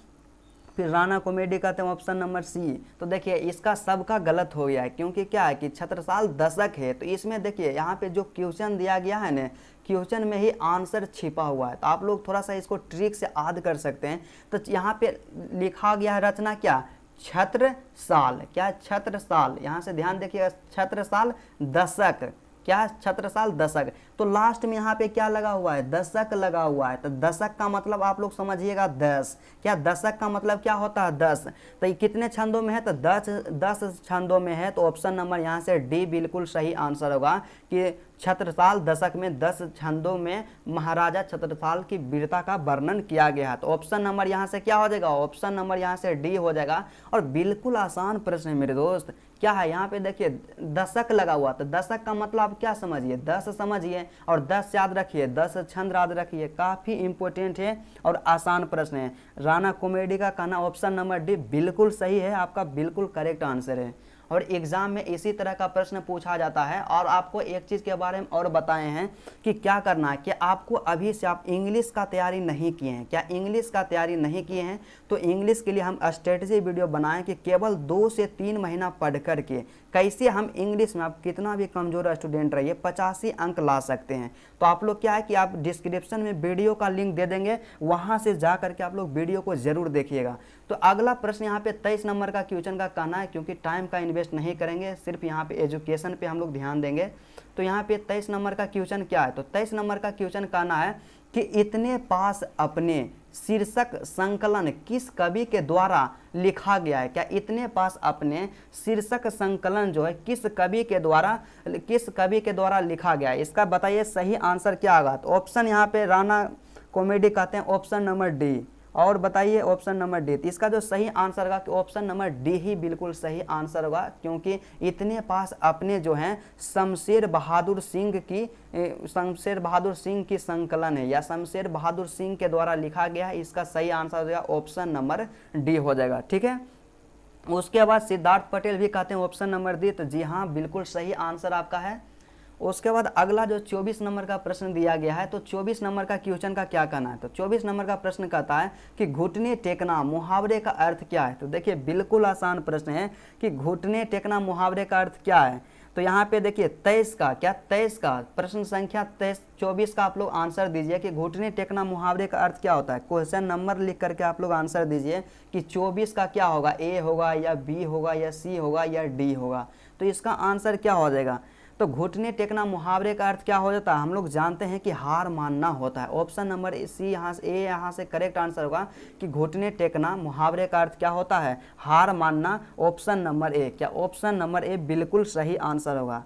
फिर राणा कॉमेडी कहते हैं ऑप्शन नंबर सी। तो देखिए इसका सबका गलत हो गया है, क्योंकि क्या है कि छत्रसाल दशक है। तो इसमें देखिए यहाँ पे जो क्वेश्चन दिया गया है ना, क्वेश्चन में ही आंसर छिपा हुआ है। तो आप लोग थोड़ा सा इसको ट्रिक से याद कर सकते हैं। तो यहाँ पे लिखा गया है रचना क्या? छत्रसाल। क्या? छत्रसाल। यहाँ से ध्यान देखिएगा, छत्रसाल दशक। क्या? छत्रसाल दशक। तो लास्ट में यहाँ पे क्या लगा हुआ है? दशक लगा हुआ है। तो दशक का मतलब आप लोग समझिएगा 10। क्या? दशक का मतलब क्या होता है? 10। तो ये कितने छंदों में है? तो 10 छंदों में है। तो ऑप्शन नंबर यहाँ से डी बिल्कुल सही आंसर होगा कि छत्रसाल दशक में 10 छंदों में महाराजा छत्रसाल की वीरता का वर्णन किया गया है। तो ऑप्शन नंबर यहाँ से क्या हो जाएगा? ऑप्शन नंबर यहाँ से डी हो जाएगा। और बिल्कुल आसान प्रश्न है मेरे दोस्त। क्या है यहाँ पे देखिए दशक लगा हुआ, तो दशक का मतलब आप क्या समझिए? 10 समझिए और 10 याद रखिए, 10 छंद याद रखिए। काफ़ी इंपॉर्टेंट है और आसान प्रश्न है। राणा कॉमेडी का कहना ऑप्शन नंबर डी बिल्कुल सही है, आपका बिल्कुल करेक्ट आंसर है। और एग्जाम में इसी तरह का प्रश्न पूछा जाता है। और आपको एक चीज़ के बारे में और बताए हैं कि क्या करना है कि आपको अभी से आप इंग्लिश का तैयारी नहीं किए हैं। क्या? इंग्लिश का तैयारी नहीं किए हैं तो इंग्लिश के लिए हम स्ट्रेटजी वीडियो बनाएं कि केवल 2 से 3 महीना पढ़ करके कैसे हम इंग्लिश में, आप कितना भी कमज़ोर स्टूडेंट रहिए, 85 अंक ला सकते हैं। तो आप लोग क्या है कि आप डिस्क्रिप्शन में वीडियो का लिंक दे देंगे, वहाँ से जा करके आप लोग वीडियो को ज़रूर देखिएगा। तो अगला प्रश्न यहाँ पे 23 नंबर का क्वेश्चन का कहना है, क्योंकि टाइम का इन्वेस्ट नहीं करेंगे, सिर्फ यहाँ पे एजुकेशन पे हम लोग ध्यान देंगे। तो यहाँ पे 23 नंबर का क्वेश्चन क्या है? तो 23 नंबर का क्वेश्चन कहना है कि इतने पास अपने शीर्षक संकलन किस कवि के द्वारा लिखा गया है? क्या इतने पास अपने शीर्षक संकलन जो है किस कवि के द्वारा लिखा गया है? इसका बताइए सही आंसर क्या होगा। तो ऑप्शन यहाँ पे राणा कॉमेडी कहते हैं, ऑप्शन नंबर डी। और बताइए ऑप्शन नंबर डी। तो इसका जो सही आंसर होगा कि ऑप्शन नंबर डी ही बिल्कुल सही आंसर होगा, क्योंकि इतने पास अपने जो हैं शमशेर बहादुर सिंह की संकलन है या शमशेर बहादुर सिंह के द्वारा लिखा गया है। इसका सही आंसर हो जाएगा ऑप्शन नंबर डी हो जाएगा। ठीक है, उसके बाद सिद्धार्थ पटेल भी कहते हैं ऑप्शन नंबर डी। तो जी हाँ, बिल्कुल सही आंसर आपका है। उसके बाद अगला जो 24 नंबर का प्रश्न दिया गया है, तो 24 नंबर का क्वेश्चन का क्या कहना है। तो 24 नंबर का प्रश्न कहता है कि घुटने टेकना मुहावरे का अर्थ क्या है। तो देखिए बिल्कुल आसान प्रश्न है कि घुटने टेकना मुहावरे का अर्थ क्या है। तो यहाँ पे देखिए 23 का प्रश्न संख्या 24 का आप लोग आंसर दीजिए कि घुटने टेकना मुहावरे का अर्थ क्या होता है। क्वेश्चन नंबर लिख करके आप लोग आंसर दीजिए कि 24 का क्या होगा, ए होगा या बी होगा या सी होगा या डी होगा। तो इसका आंसर क्या हो जाएगा। तो घुटने टेकना मुहावरे का अर्थ क्या हो जाता है, हम लोग जानते हैं कि हार मानना होता है। ऑप्शन नंबर सी यहाँ से करेक्ट आंसर होगा कि घुटने टेकना मुहावरे का अर्थ क्या होता है, हार मानना। ऑप्शन नंबर ए, क्या ऑप्शन नंबर ए बिल्कुल सही आंसर होगा।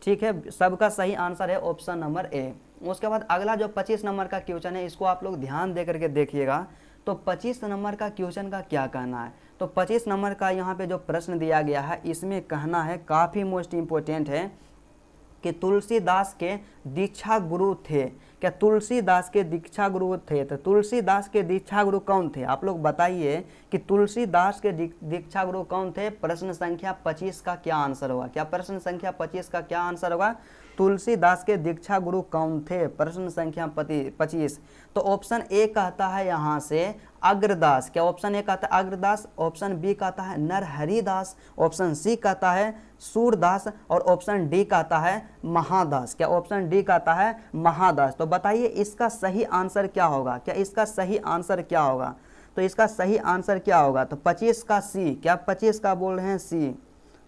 ठीक है, सबका सही आंसर है ऑप्शन नंबर ए। उसके बाद अगला जो 25 नंबर का क्वेश्चन है, इसको आप लोग ध्यान दे करके देखिएगा। तो 25 नंबर का क्वेश्चन का क्या कहना है। तो 25 नंबर का यहाँ पे जो प्रश्न दिया गया है, इसमें कहना है काफ़ी मोस्ट इम्पोर्टेंट है कि तुलसीदास के दीक्षा गुरु थे। क्या तुलसीदास के दीक्षा गुरु थे। तो तुलसीदास के दीक्षा गुरु कौन थे, आप लोग बताइए कि तुलसीदास के दीक्षा गुरु कौन थे। प्रश्न संख्या 25 का क्या आंसर होगा। क्या प्रश्न संख्या 25 का क्या आंसर होगा, तुलसीदास के दीक्षा गुरु कौन थे, प्रश्न संख्या 25। तो ऑप्शन ए कहता है यहाँ से अग्रदास। क्या ऑप्शन ए कहता है अग्रदास, ऑप्शन बी कहता है नरहरिदास, ऑप्शन सी कहता है सूरदास और ऑप्शन डी कहता है महादास। क्या ऑप्शन डी कहता है महादास। तो बताइए इसका सही आंसर क्या होगा। क्या इसका सही आंसर क्या होगा। तो इसका सही आंसर क्या होगा। तो 25 का सी, क्या 25 का बोल रहे हैं सी।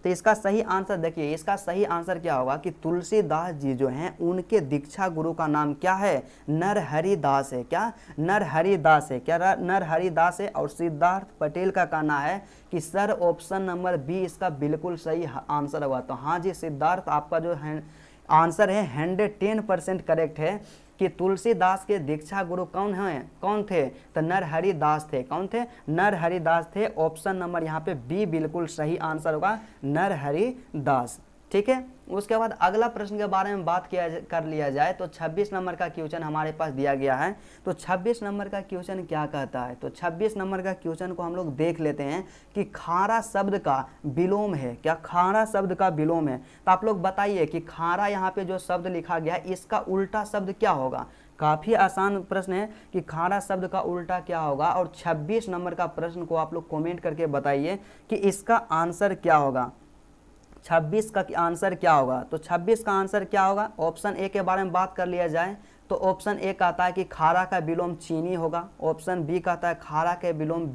तो इसका सही आंसर देखिए, इसका सही आंसर क्या होगा कि तुलसीदास जी जो हैं उनके दीक्षा गुरु का नाम क्या है, नरहरिदास है। क्या नरहरिदास है, क्या नरहरिदास है। और सिद्धार्थ पटेल का कहना है कि सर ऑप्शन नंबर बी इसका बिल्कुल सही आंसर होगा। तो हाँ जी सिद्धार्थ, आपका जो है आंसर है 110% करेक्ट है कि तुलसीदास के दीक्षा गुरु कौन थे। तो नरहरिदास थे। कौन थे, नरहरिदास थे। ऑप्शन नंबर यहाँ पे बी बिल्कुल सही आंसर होगा, नरहरिदास। ठीक है, उसके बाद अगला प्रश्न के बारे में बात कर लिया जाए तो 26 नंबर का क्वेश्चन हमारे पास दिया गया है। तो 26 नंबर का क्वेश्चन क्या कहता है। तो 26 नंबर का क्वेश्चन को हम लोग देख लेते हैं कि खारा शब्द का विलोम है। क्या खारा शब्द का विलोम है। तो आप लोग बताइए कि खारा यहाँ पे जो शब्द लिखा गया है इसका उल्टा शब्द क्या होगा। काफ़ी आसान प्रश्न है कि खारा शब्द का उल्टा क्या होगा। और 26 नंबर का प्रश्न को आप लोग कमेंट करके बताइए कि इसका आंसर क्या होगा। 26 का आंसर क्या होगा। तो 26 का आंसर क्या होगा। ऑप्शन ए के बारे में बात कर लिया जाए तो ऑप्शन ए कहता है कि खारा का विलोम चीनी होगा। ऑप्शन बी कहता है खारा के विलोम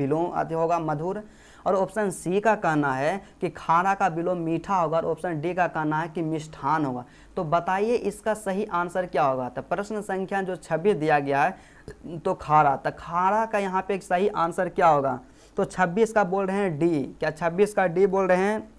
होगा मधुर। और ऑप्शन सी का कहना है कि खारा का विलोम मीठा होगा। और ऑप्शन डी का कहना है कि मिष्ठान होगा। तो बताइए इसका सही आंसर क्या होगा। तो प्रश्न संख्या जो 26 दिया गया है तो खारा का यहाँ पे एक सही आंसर क्या होगा। तो 26 का बोल रहे हैं डी। क्या 26 का डी बोल रहे हैं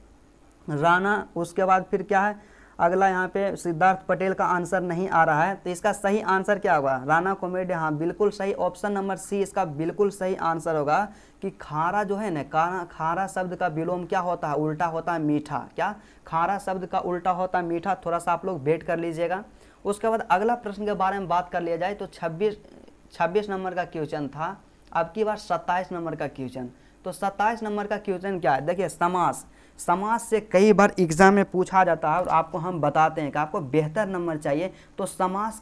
राणा। उसके बाद फिर क्या है अगला, यहाँ पे सिद्धार्थ पटेल का आंसर नहीं आ रहा है। तो इसका सही आंसर क्या होगा, राणा कॉमेडी। हाँ बिल्कुल सही, ऑप्शन नंबर सी इसका बिल्कुल सही आंसर होगा कि खारा जो है ना, खारा शब्द का विलोम क्या होता है, उल्टा होता है मीठा। क्या खारा शब्द का उल्टा होता है मीठा। थोड़ा सा आप लोग वेट कर लीजिएगा। उसके बाद अगला प्रश्न के बारे में बात कर लिया जाए तो 26 नंबर का क्वेश्चन था। अब की बार 27 नंबर का क्वेश्चन। तो 27 नंबर का क्वेश्चन क्या है, देखिए समास से कई बार एग्जाम में पूछा जाता है और आपको हम बताते हैं कि आपको बेहतर नंबर चाहिए तो समास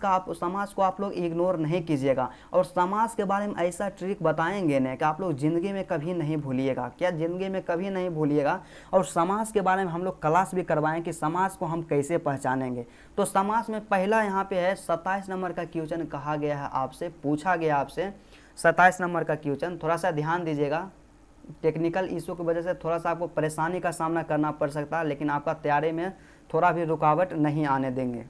को आप लोग इग्नोर नहीं कीजिएगा। और समास के बारे में ऐसा ट्रिक बताएंगे ना कि आप लोग ज़िंदगी में कभी नहीं भूलिएगा। क्या ज़िंदगी में कभी नहीं भूलिएगा। और समास के बारे में हम लोग क्लास भी करवाएं कि समास को हम कैसे पहचानेंगे। तो समास में पहला यहाँ पे है 27 नंबर का क्वेश्चन कहा गया है आपसे, पूछा गया आपसे 27 नंबर का क्वेश्चन। थोड़ा सा ध्यान दीजिएगा, टेक्निकल इशू की वजह से थोड़ा सा आपको परेशानी का सामना करना पड़ सकता है, लेकिन आपका तैयारी में थोड़ा भी रुकावट नहीं आने देंगे।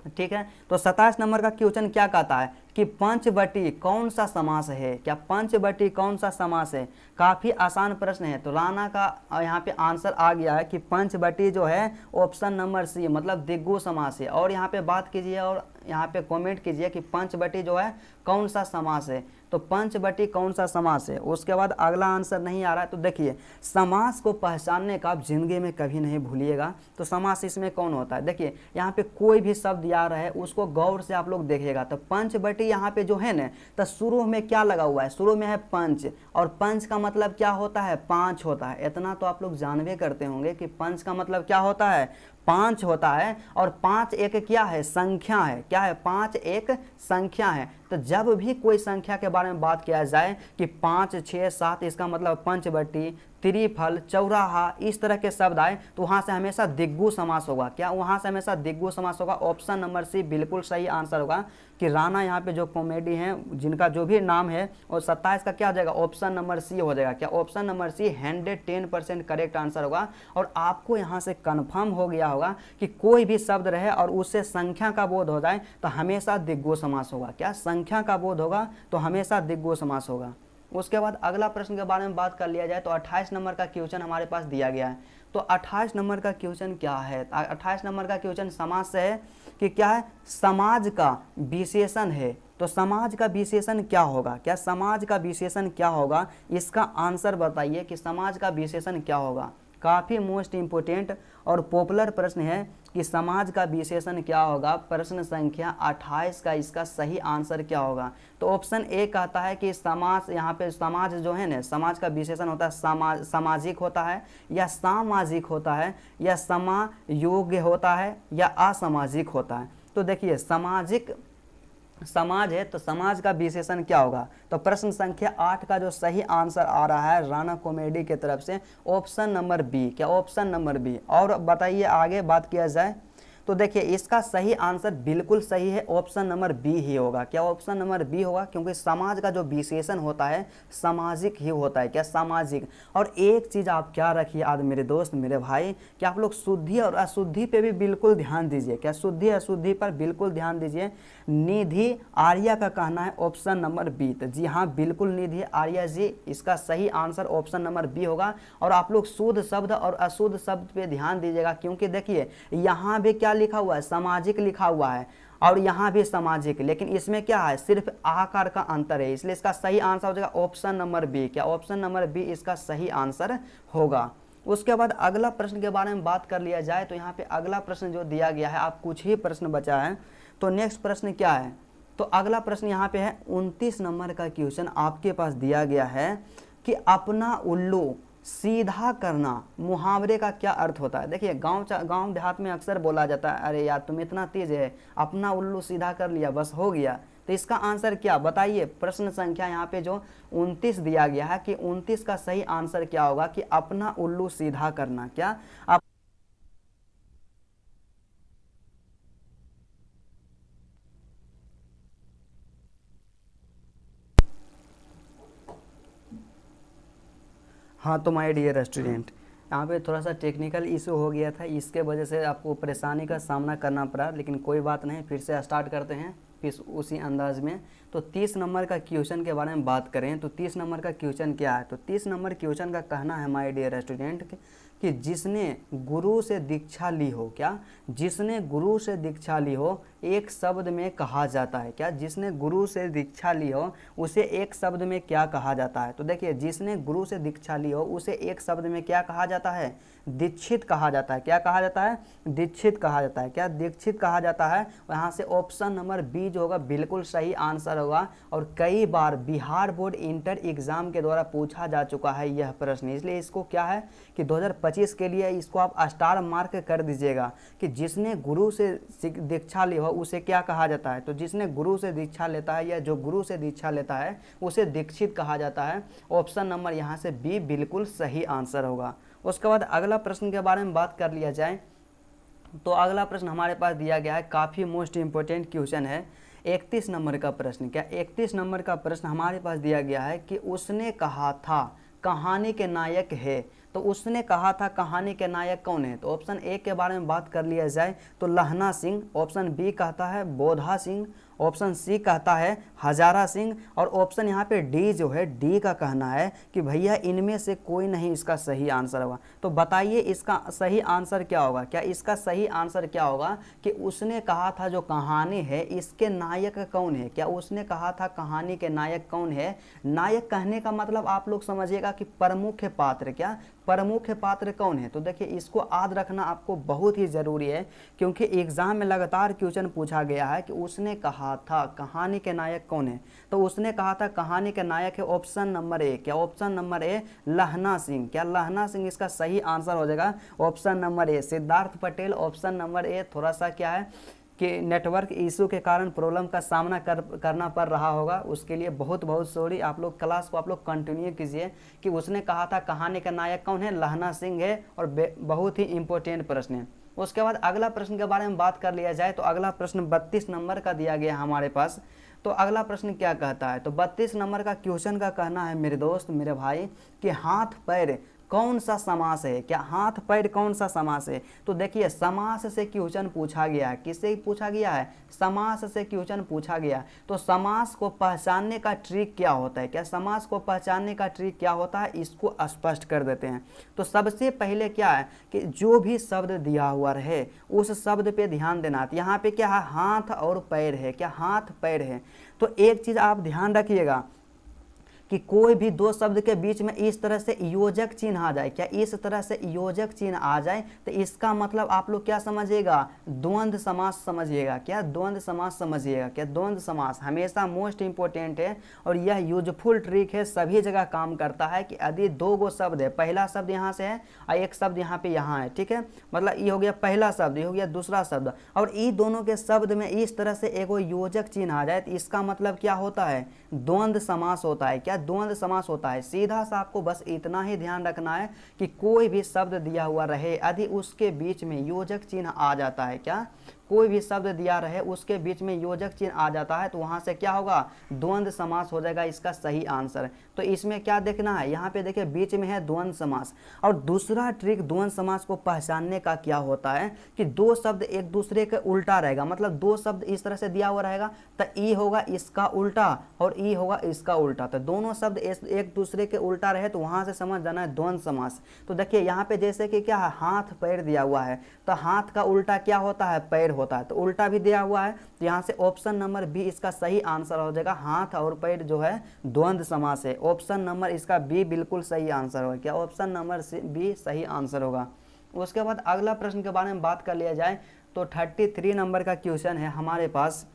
ठीक है, तो 27 नंबर का क्वेश्चन क्या कहता है कि पंचवटी कौन सा समास है, क्या पंचवटी कौन सा समास है। काफ़ी आसान प्रश्न है। तो राणा का यहाँ पे आंसर आ गया है कि पंचवटी जो है ऑप्शन नंबर सी मतलब दिग्गु समास है। और यहाँ पे बात कीजिए और यहाँ पे कमेंट कीजिए कि पंचवटी जो है कौन सा समास है। तो पंचवटी कौन सा समास है। उसके बाद अगला आंसर नहीं आ रहा है। तो देखिए समास को पहचानने का आप जिंदगी में कभी नहीं भूलिएगा। तो समास इसमें कौन होता है, देखिए यहाँ पे कोई भी शब्द आ रहा है उसको गौर से आप लोग देखिएगा। तो पंचवटी यहाँ पे जो है ना, तो शुरू में क्या लगा हुआ है, शुरू में है पंच, और पंच का मतलब क्या होता है, पाँच होता है। इतना तो आप लोग जानवे करते होंगे कि पंच का मतलब क्या होता है, पाँच होता है। और पाँच एक क्या है, संख्या है। क्या है, पाँच एक संख्या है। तो जब भी कोई संख्या के बारे में बात किया जाए कि 5, 6, 7, इसका मतलब पंचवटी, त्रिफल, चौराहा, इस तरह के शब्द आए तो वहाँ से हमेशा दिग्गु समास होगा। क्या, वहाँ से हमेशा दिग्गु समास होगा। ऑप्शन नंबर सी बिल्कुल सही आंसर होगा कि राणा यहाँ पे जो कॉमेडी हैं जिनका जो भी नाम है, और 27 का क्या हो जाएगा, ऑप्शन नंबर सी हो जाएगा। क्या, option number C 110% correct answer होगा। और आपको यहाँ से कन्फर्म हो गया होगा कि कोई भी शब्द रहे और उससे संख्या का बोध हो जाए तो हमेशा दिग्गु समास होगा। क्या, संख्या का बोध होगा तो हमेशा दिग्गु समास होगा। उसके बाद अगला प्रश्न के बारे में बात कर लिया जाए तो 28 नंबर का क्वेश्चन हमारे पास दिया गया है। तो 28 नंबर का क्वेश्चन क्या है, 28 नंबर का क्वेश्चन समाज से है कि क्या है, समाज का विशेषण है। तो समाज का विशेषण क्या होगा, क्या समाज का विशेषण क्या होगा, इसका आंसर बताइए कि समाज का विशेषण क्या होगा। काफ़ी मोस्ट इम्पोर्टेंट और पॉपुलर प्रश्न है कि समाज का विशेषण क्या होगा। प्रश्न संख्या 28 का इसका सही आंसर क्या होगा। तो ऑप्शन ए कहता है कि समाज, यहाँ पे समाज जो है ना, समाज का विशेषण होता है सामाजिक होता है, या सामाजिक होता है, या समायोग्य होता है, या असामाजिक होता है। तो देखिए सामाजिक समाज है तो समाज का विशेषण क्या होगा। तो प्रश्न संख्या 8 का जो सही आंसर आ रहा है राणा कॉमेडी के तरफ से ऑप्शन नंबर बी। क्या, ऑप्शन नंबर बी। और बताइए आगे बात किया जाए तो देखिए इसका सही आंसर बिल्कुल सही है, ऑप्शन नंबर बी ही होगा। क्या, ऑप्शन नंबर बी होगा, क्योंकि समाज का जो विशेषण होता है सामाजिक ही होता है। क्या, सामाजिक। और एक चीज़ आप क्या रखिए आज मेरे दोस्त मेरे भाई, कि आप लोग शुद्धि और अशुद्धि पे भी बिल्कुल ध्यान दीजिए। क्या, शुद्धि अशुद्धि पर बिल्कुल ध्यान दीजिए। निधि आर्या का कहना है ऑप्शन नंबर बी। तो जी हाँ बिल्कुल निधि आर्या जी, इसका सही आंसर ऑप्शन नंबर बी होगा। और आप लोग शुद्ध शब्द और अशुद्ध शब्द पे ध्यान दीजिएगा, क्योंकि देखिए यहाँ भी क्या लिखा हुआ है, सामाजिक लिखा हुआ है, और यहाँ भी सामाजिक, लेकिन इसमें क्या है, सिर्फ आकार का अंतर है। इसलिए इसका सही आंसर हो जाएगा ऑप्शन नंबर बी। क्या, ऑप्शन नंबर बी इसका सही आंसर होगा। उसके बाद अगला प्रश्न के बारे में बात कर लिया जाए तो यहाँ पे अगला प्रश्न जो दिया गया है, आप कुछ ही प्रश्न बचा है। तो नेक्स्ट प्रश्न क्या है, तो अगला प्रश्न यहाँ पे है 29 नंबर का क्वेश्चन आपके पास दिया गया है कि अपना उल्लू सीधा करना मुहावरे का क्या अर्थ होता है। देखिए गांव देहात में अक्सर बोला जाता है, अरे यार तुम इतना तेज है, अपना उल्लू सीधा कर लिया बस हो गया। तो इसका आंसर क्या बताइए। प्रश्न संख्या यहाँ पे जो 29 दिया गया है कि 29 का सही आंसर क्या होगा कि अपना उल्लू सीधा करना। क्या, हाँ तो माय डियर स्टूडेंट, यहाँ पे थोड़ा सा टेक्निकल इशू हो गया था, इसके वजह से आपको परेशानी का सामना करना पड़ा, लेकिन कोई बात नहीं, फिर से स्टार्ट करते हैं फिर उसी अंदाज में। तो 30 नंबर का क्वेश्चन के बारे में बात करें तो 30 नंबर का क्वेश्चन क्या है। तो 30 नंबर क्वेश्चन का कहना है माय डियर स्टूडेंट कि जिसने गुरु से दीक्षा ली हो। क्या, जिसने गुरु से दीक्षा ली हो एक शब्द में कहा जाता है। क्या, जिसने गुरु से दीक्षा ली हो उसे एक शब्द में क्या कहा जाता है। तो देखिए जिसने गुरु से दीक्षा ली हो उसे एक शब्द में क्या कहा जाता है, दीक्षित कहा जाता है। क्या कहा जाता है, दीक्षित कहा जाता है। क्या, दीक्षित कहा जाता है। यहाँ से ऑप्शन नंबर बी जो होगा बिल्कुल सही आंसर होगा। और कई बार बिहार बोर्ड इंटर एग्जाम के द्वारा पूछा जा चुका है यह प्रश्न, इसलिए इसको क्या है कि 2025 के लिए इसको आप स्टार मार्क कर दीजिएगा कि जिसने गुरु से दीक्षा ली हो उसे क्या कहा जाता है। तो जिसने गुरु से दीक्षा लेता है या जो गुरु से दीक्षा लेता है उसे दीक्षित कहा जाता है। ऑप्शन नंबर यहाँ से बी बिल्कुल सही आंसर होगा। उसके बाद अगला प्रश्न के बारे में बात कर लिया जाए तो अगला प्रश्न हमारे पास दिया गया है, काफ़ी मोस्ट इम्पोर्टेंट क्वेश्चन है, 31 नंबर का प्रश्न। क्या, 31 नंबर का प्रश्न हमारे पास दिया गया है कि उसने कहा था कहानी के नायक है। तो उसने कहा था कहानी के नायक कौन है। तो ऑप्शन ए के बारे में बात कर लिया जाए तो लहना सिंह, ऑप्शन बी कहता है बोधा सिंह, ऑप्शन सी कहता है हजारा सिंह, और ऑप्शन यहाँ पे डी जो है, डी का कहना है कि भैया इनमें से कोई नहीं इसका सही आंसर होगा। तो बताइए इसका सही आंसर क्या होगा? क्या इसका सही आंसर क्या होगा कि उसने कहा था जो कहानी है इसके नायक कौन है? क्या उसने कहा था कहानी के नायक कौन है? नायक कहने का मतलब आप लोग समझिएगा कि प्रमुख पात्र, क्या प्रमुख पात्र कौन है? तो देखिए इसको याद रखना आपको बहुत ही जरूरी है, क्योंकि एग्जाम में लगातार क्वेश्चन पूछा गया है कि उसने कहा था कहानी के नायक कौन है। तो उसने कहा था कहानी के नायक है ऑप्शन नंबर ए, क्या ऑप्शन नंबर ए लहना सिंह। क्या लहना सिंह इसका सही आंसर हो जाएगा? Option number a Siddharth Patel. Option number ए थोड़ा सा क्या है कि नेटवर्क इशू के कारण प्रॉब्लम का सामना करना पड़ रहा होगा, उसके लिए बहुत बहुत सॉरी। आप लोग क्लास को आप लोग कंटिन्यू कीजिए कि उसने कहा था कहानी का नायक कौन है? लहना सिंह है, और बहुत ही इंपॉर्टेंट प्रश्न है। उसके बाद अगला प्रश्न के बारे में बात कर लिया जाए तो अगला प्रश्न 32 नंबर का दिया गया हमारे पास। तो अगला प्रश्न क्या कहता है? तो 32 नंबर का क्वेश्चन का कहना है मेरे दोस्त मेरे भाई कि हाथ पैर कौन सा समास है? क्या हाथ पैर कौन सा समास है? तो देखिए समास से क्वेश्चन पूछा गया है। किससे पूछा गया है? समास से क्वेश्चन पूछा गया। तो समास को पहचानने का ट्रिक क्या होता है? क्या समास को पहचानने का ट्रिक क्या होता है, इसको स्पष्ट कर देते हैं। तो सबसे पहले क्या है कि जो भी शब्द दिया हुआ रहे उस शब्द पे ध्यान देना। यहाँ पे क्या है? हाथ और पैर है। क्या हाथ पैर है? तो एक चीज आप ध्यान रखिएगा कि कोई भी दो शब्द के बीच में इस तरह से योजक चिन्ह आ जाए, क्या इस तरह से योजक चिन्ह आ जाए तो इसका मतलब आप लोग क्या समझिएगा? द्वंद्व समास समझिएगा। क्या द्वंद्व समास समझिएगा? क्या द्वंद्व समास हमेशा मोस्ट इंपोर्टेंट है और यह यूजफुल ट्रिक है, सभी जगह काम करता है कि यदि दो गो शब्द है, पहला शब्द यहाँ से है और एक शब्द यहाँ पे यहाँ है, ठीक है, मतलब ये हो गया पहला शब्द, ये हो गया दूसरा शब्द, और ये दोनों के शब्द में इस तरह से एगो योजक चिन्ह आ जाए तो इसका मतलब क्या होता है? द्वंद्व समास होता है। क्या द्वंद्व समास होता है? सीधा सा आपको बस इतना ही ध्यान रखना है कि कोई भी शब्द दिया हुआ रहे यदि उसके बीच में योजक चिन्ह आ जाता है, क्या कोई भी शब्द दिया रहे उसके बीच में योजक चिन्ह आ जाता है तो वहां से क्या होगा? द्वंद्व समास हो जाएगा इसका सही आंसर। तो इसमें क्या देखना है? यहाँ पे देखिए बीच में है द्वंद्व समास। और दूसरा ट्रिक द्वंद्व समास को पहचानने का क्या होता है कि दो शब्द एक दूसरे के उल्टा रहेगा, मतलब दो शब्द इस तरह से दिया हुआ रहेगा तो ई होगा इसका उल्टा और ई होगा इसका उल्टा, तो दोनों शब्द एक दूसरे के उल्टा रहे तो वहां से समझ जाना है द्वंद्व समास। तो देखिए यहाँ पे जैसे कि क्या है? हाथ पैर दिया हुआ है तो हाथ का उल्टा क्या होता है? पैर होता है, तो उल्टा भी दिया हुआ है तो यहाँ से ऑप्शन नंबर बी इसका सही आंसर हो जाएगा। हाथ और पैर जो है द्वंद्व समास है। ऑप्शन नंबर इसका बी बिल्कुल सही आंसर होगा। क्या ऑप्शन नंबर बी सही आंसर होगा। उसके बाद अगला प्रश्न के बारे में बात कर लिया जाए तो 33 नंबर का क्वेश्चन है हमारे पास।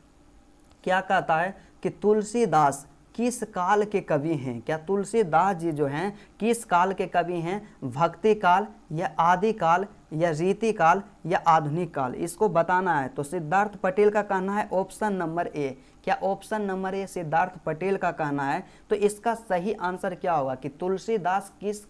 क्या कहता है कि तुलसीदास किस काल के कवि हैं? क्या तुलसीदास जी जो हैं किस काल के कवि हैं? भक्ति काल या आदि काल या रीति काल या आधुनिक काल, इसको बताना है। तो सिद्धार्थ पटेल का कहना है ऑप्शन नंबर ए। क्या option number a Siddharth Patel का कहना है? तो इसका सही आंसर क्या होगा कि तुलसीदास किस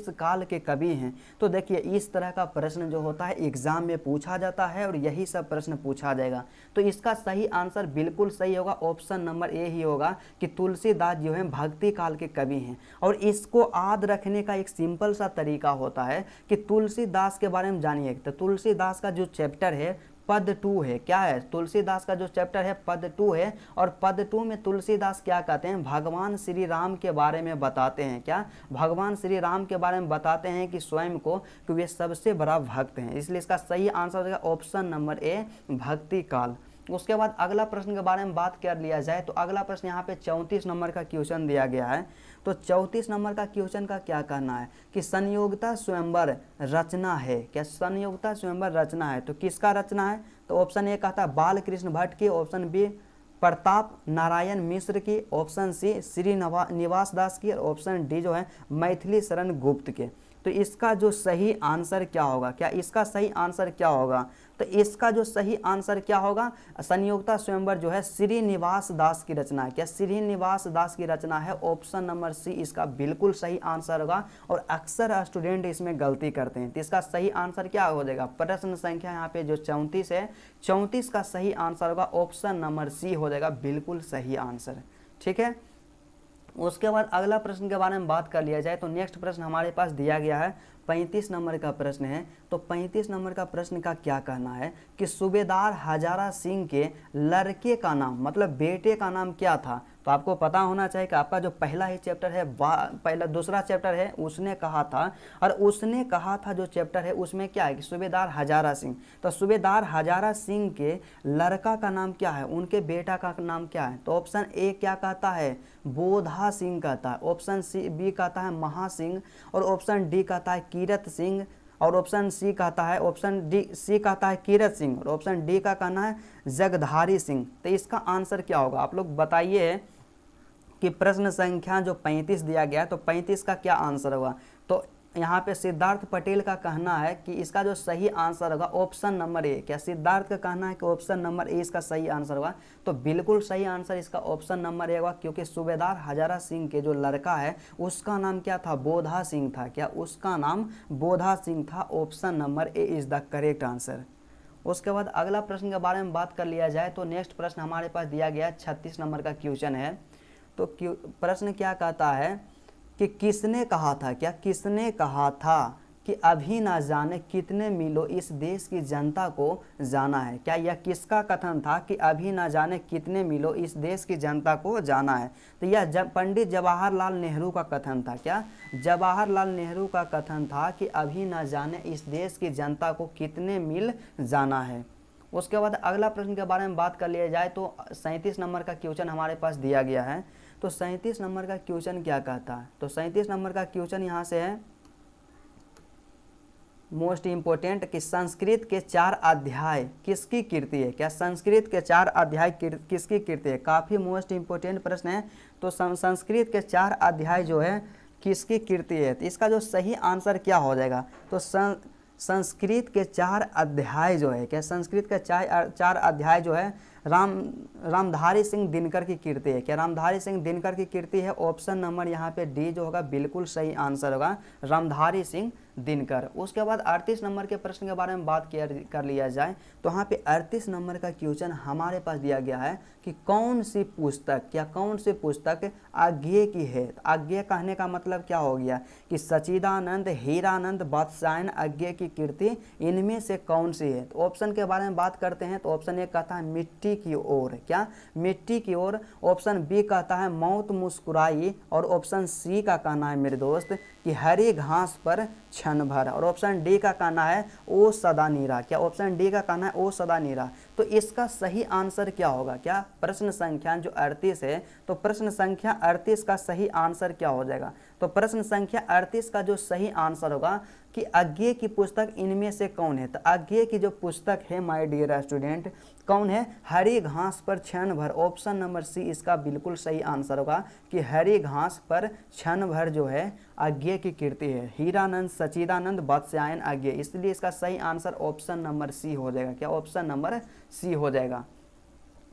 काल के कवि हैं? तो देखिए इस तरह का प्रश्न जो होता है एग्जाम में पूछा जाता है और यही सब प्रश्न पूछा जाएगा। तो इसका सही आंसर बिल्कुल सही होगा, ऑप्शन नंबर ए ही होगा कि तुलसीदास जो है भक्ति काल के कवि हैं। और इसको याद रखने का एक सिंपल सा तरीका होता है कि तुलसीदास के बारे में जानिए। तो तुलसीदास का जो चैप्टर है पद 2 है। क्या है? तुलसीदास का जो चैप्टर है पद 2 है, और पद 2 में तुलसीदास क्या कहते हैं? भगवान श्री राम के बारे में बताते हैं। क्या? भगवान श्री राम के बारे में बताते हैं कि स्वयं को कि वे सबसे बड़ा भक्त हैं, इसलिए इसका सही आंसर हो जाएगा ऑप्शन नंबर ए भक्ति काल। उसके बाद अगला प्रश्न के बारे में बात कर लिया जाए तो अगला प्रश्न यहाँ पे 34 नंबर का क्वेश्चन दिया गया है। तो 34 नंबर का क्वेश्चन का क्या कहना है कि संयोगता स्वयंवर रचना है। क्या संयोगता स्वयंवर रचना है? तो किसका रचना है? तो ऑप्शन ए कहता है बाल कृष्ण भट्ट की, ऑप्शन बी प्रताप नारायण मिश्र की, ऑप्शन सी श्री निवास दास की, और ऑप्शन डी जो है मैथिली शरण गुप्त के। तो इसका जो सही आंसर क्या होगा? क्या इसका सही आंसर क्या होगा? तो इसका जो सही आंसर क्या होगा? संयोगता स्वयंवर जो है श्रीनिवास दास की रचना है। क्या श्रीनिवास दास की रचना है? ऑप्शन नंबर सी इसका बिल्कुल सही आंसर होगा। और अक्सर स्टूडेंट इसमें गलती करते हैं, तो इसका सही आंसर क्या हो जाएगा? प्रश्न संख्या यहाँ पे जो 34 है, 34 का सही आंसर होगा ऑप्शन नंबर सी हो जाएगा बिल्कुल सही आंसर। ठीक है। उसके बाद अगला प्रश्न के बारे में बात कर लिया जाए तो नेक्स्ट प्रश्न हमारे पास दिया गया है 35 नंबर का प्रश्न है। तो 35 नंबर का प्रश्न का क्या कहना है कि सूबेदार हजारा सिंह के लड़के का नाम मतलब बेटे का नाम क्या था। तो आपको पता होना चाहिए कि आपका जो पहला ही चैप्टर है पहला दूसरा चैप्टर है उसने कहा था, और उसने कहा था जो चैप्टर है उसमें क्या है कि सूबेदार हजारा सिंह। तो सूबेदार हजारा सिंह के लड़का का नाम क्या है, उनके बेटा का नाम क्या है। तो ऑप्शन ए क्या कहता है, बोधा सिंह कहता है, ऑप्शन सी बी कहता है महासिंह, और ऑप्शन डी कहता है कीरत सिंह, और ऑप्शन सी कहता है ऑप्शन डी सी कहता है कीरत सिंह, और ऑप्शन डी का कहना है जगधारी सिंह। तो इसका आंसर क्या होगा आप लोग बताइए कि प्रश्न संख्या जो 35 दिया गया है तो 35 का क्या आंसर होगा। तो यहाँ पे सिद्धार्थ पटेल का कहना है कि इसका जो सही आंसर होगा ऑप्शन नंबर ए। क्या सिद्धार्थ का कहना है कि ऑप्शन नंबर ए इसका सही आंसर होगा। तो बिल्कुल सही आंसर इसका ऑप्शन नंबर ए होगा, क्योंकि सूबेदार हजारा सिंह के जो लड़का है उसका नाम क्या था, बोधा सिंह था। क्या उसका नाम बोधा सिंह था। Option number A is the correct answer. उसके बाद अगला प्रश्न के बारे में बात कर लिया जाए तो नेक्स्ट प्रश्न हमारे पास दिया गया 36 नंबर का क्वेश्चन है। तो प्रश्न क्या कहता है कि किसने कहा था, क्या किसने कहा था कि अभी ना जाने कितने मीलों इस देश की जनता को जाना है। क्या यह किसका कथन था कि अभी ना जाने कितने मीलों इस देश की जनता को जाना है। तो यह पंडित जवाहरलाल नेहरू का कथन था। क्या जवाहरलाल नेहरू का कथन था कि अभी ना जाने इस देश की जनता को कितने मील जाना है। उसके बाद अगला प्रश्न के बारे में बात कर लिया जाए तो 37 नंबर का क्वेश्चन हमारे पास दिया गया है। तो 37 नंबर का क्वेश्चन क्या कहता है। तो 37 नंबर का क्वेश्चन यहाँ से है मोस्ट इम्पोर्टेंट कि संस्कृत के 4 अध्याय किसकी कीर्ति है। क्या संस्कृत के 4 अध्याय किसकी कीर्ति है। काफ़ी मोस्ट इम्पोर्टेंट प्रश्न है। तो संस्कृत के 4 अध्याय जो है किसकी कीर्ति है। तो इसका जो सही आंसर क्या हो जाएगा। तो संस्कृत के 4 अध्याय जो है, क्या संस्कृत के 4 अध्याय जो है रामधारी सिंह दिनकर की कीर्ति है। क्या रामधारी सिंह दिनकर की कीर्ति है। ऑप्शन नंबर यहाँ पे डी जो होगा बिल्कुल सही आंसर होगा, रामधारी सिंह दिनकर। उसके बाद 38 नंबर के प्रश्न के बारे में बात कर लिया जाए तो यहाँ पे 38 नंबर का क्वेश्चन हमारे पास दिया गया है कि कौन सी पुस्तक, क्या कौन सी पुस्तक आज्ञे की है। आज्ञे कहने का मतलब क्या हो गया कि सच्चिदानंद, हीरानंद, बादशायन, आज्ञे की कीर्ति इनमें से कौन सी है। तो ऑप्शन के बारे में बात करते हैं तो ऑप्शन ए कहता है मिट्टी की ओर। क्या मिट्टी की ओर। ऑप्शन बी कहता है मौत मुस्कुराई, और ऑप्शन सी का कहना है मेरे दोस्त कि हरी घास पर क्षण भर, और ऑप्शन डी का कहना है ओ सदा नीरा। क्या ऑप्शन डी का कहना है ओ सदा नीरा। तो इसका सही आंसर क्या होगा। क्या प्रश्न संख्या जो 38 है तो प्रश्न संख्या 38 का सही आंसर क्या हो जाएगा। तो प्रश्न संख्या 38 का जो सही आंसर होगा कि आज्ञे की पुस्तक इनमें से कौन है। तो आज्ञे की जो पुस्तक है माय डियर स्टूडेंट कौन है, हरी घास पर क्षण भर। ऑप्शन नंबर सी इसका बिल्कुल सही आंसर होगा कि हरी घास पर क्षण भर जो है आज्ञे की कीर्ति है। हीरानंद, सच्चिदानंद, बादशायन, आज्ञे, इसलिए इसका सही आंसर ऑप्शन नंबर सी हो जाएगा। क्या ऑप्शन नंबर सी हो जाएगा।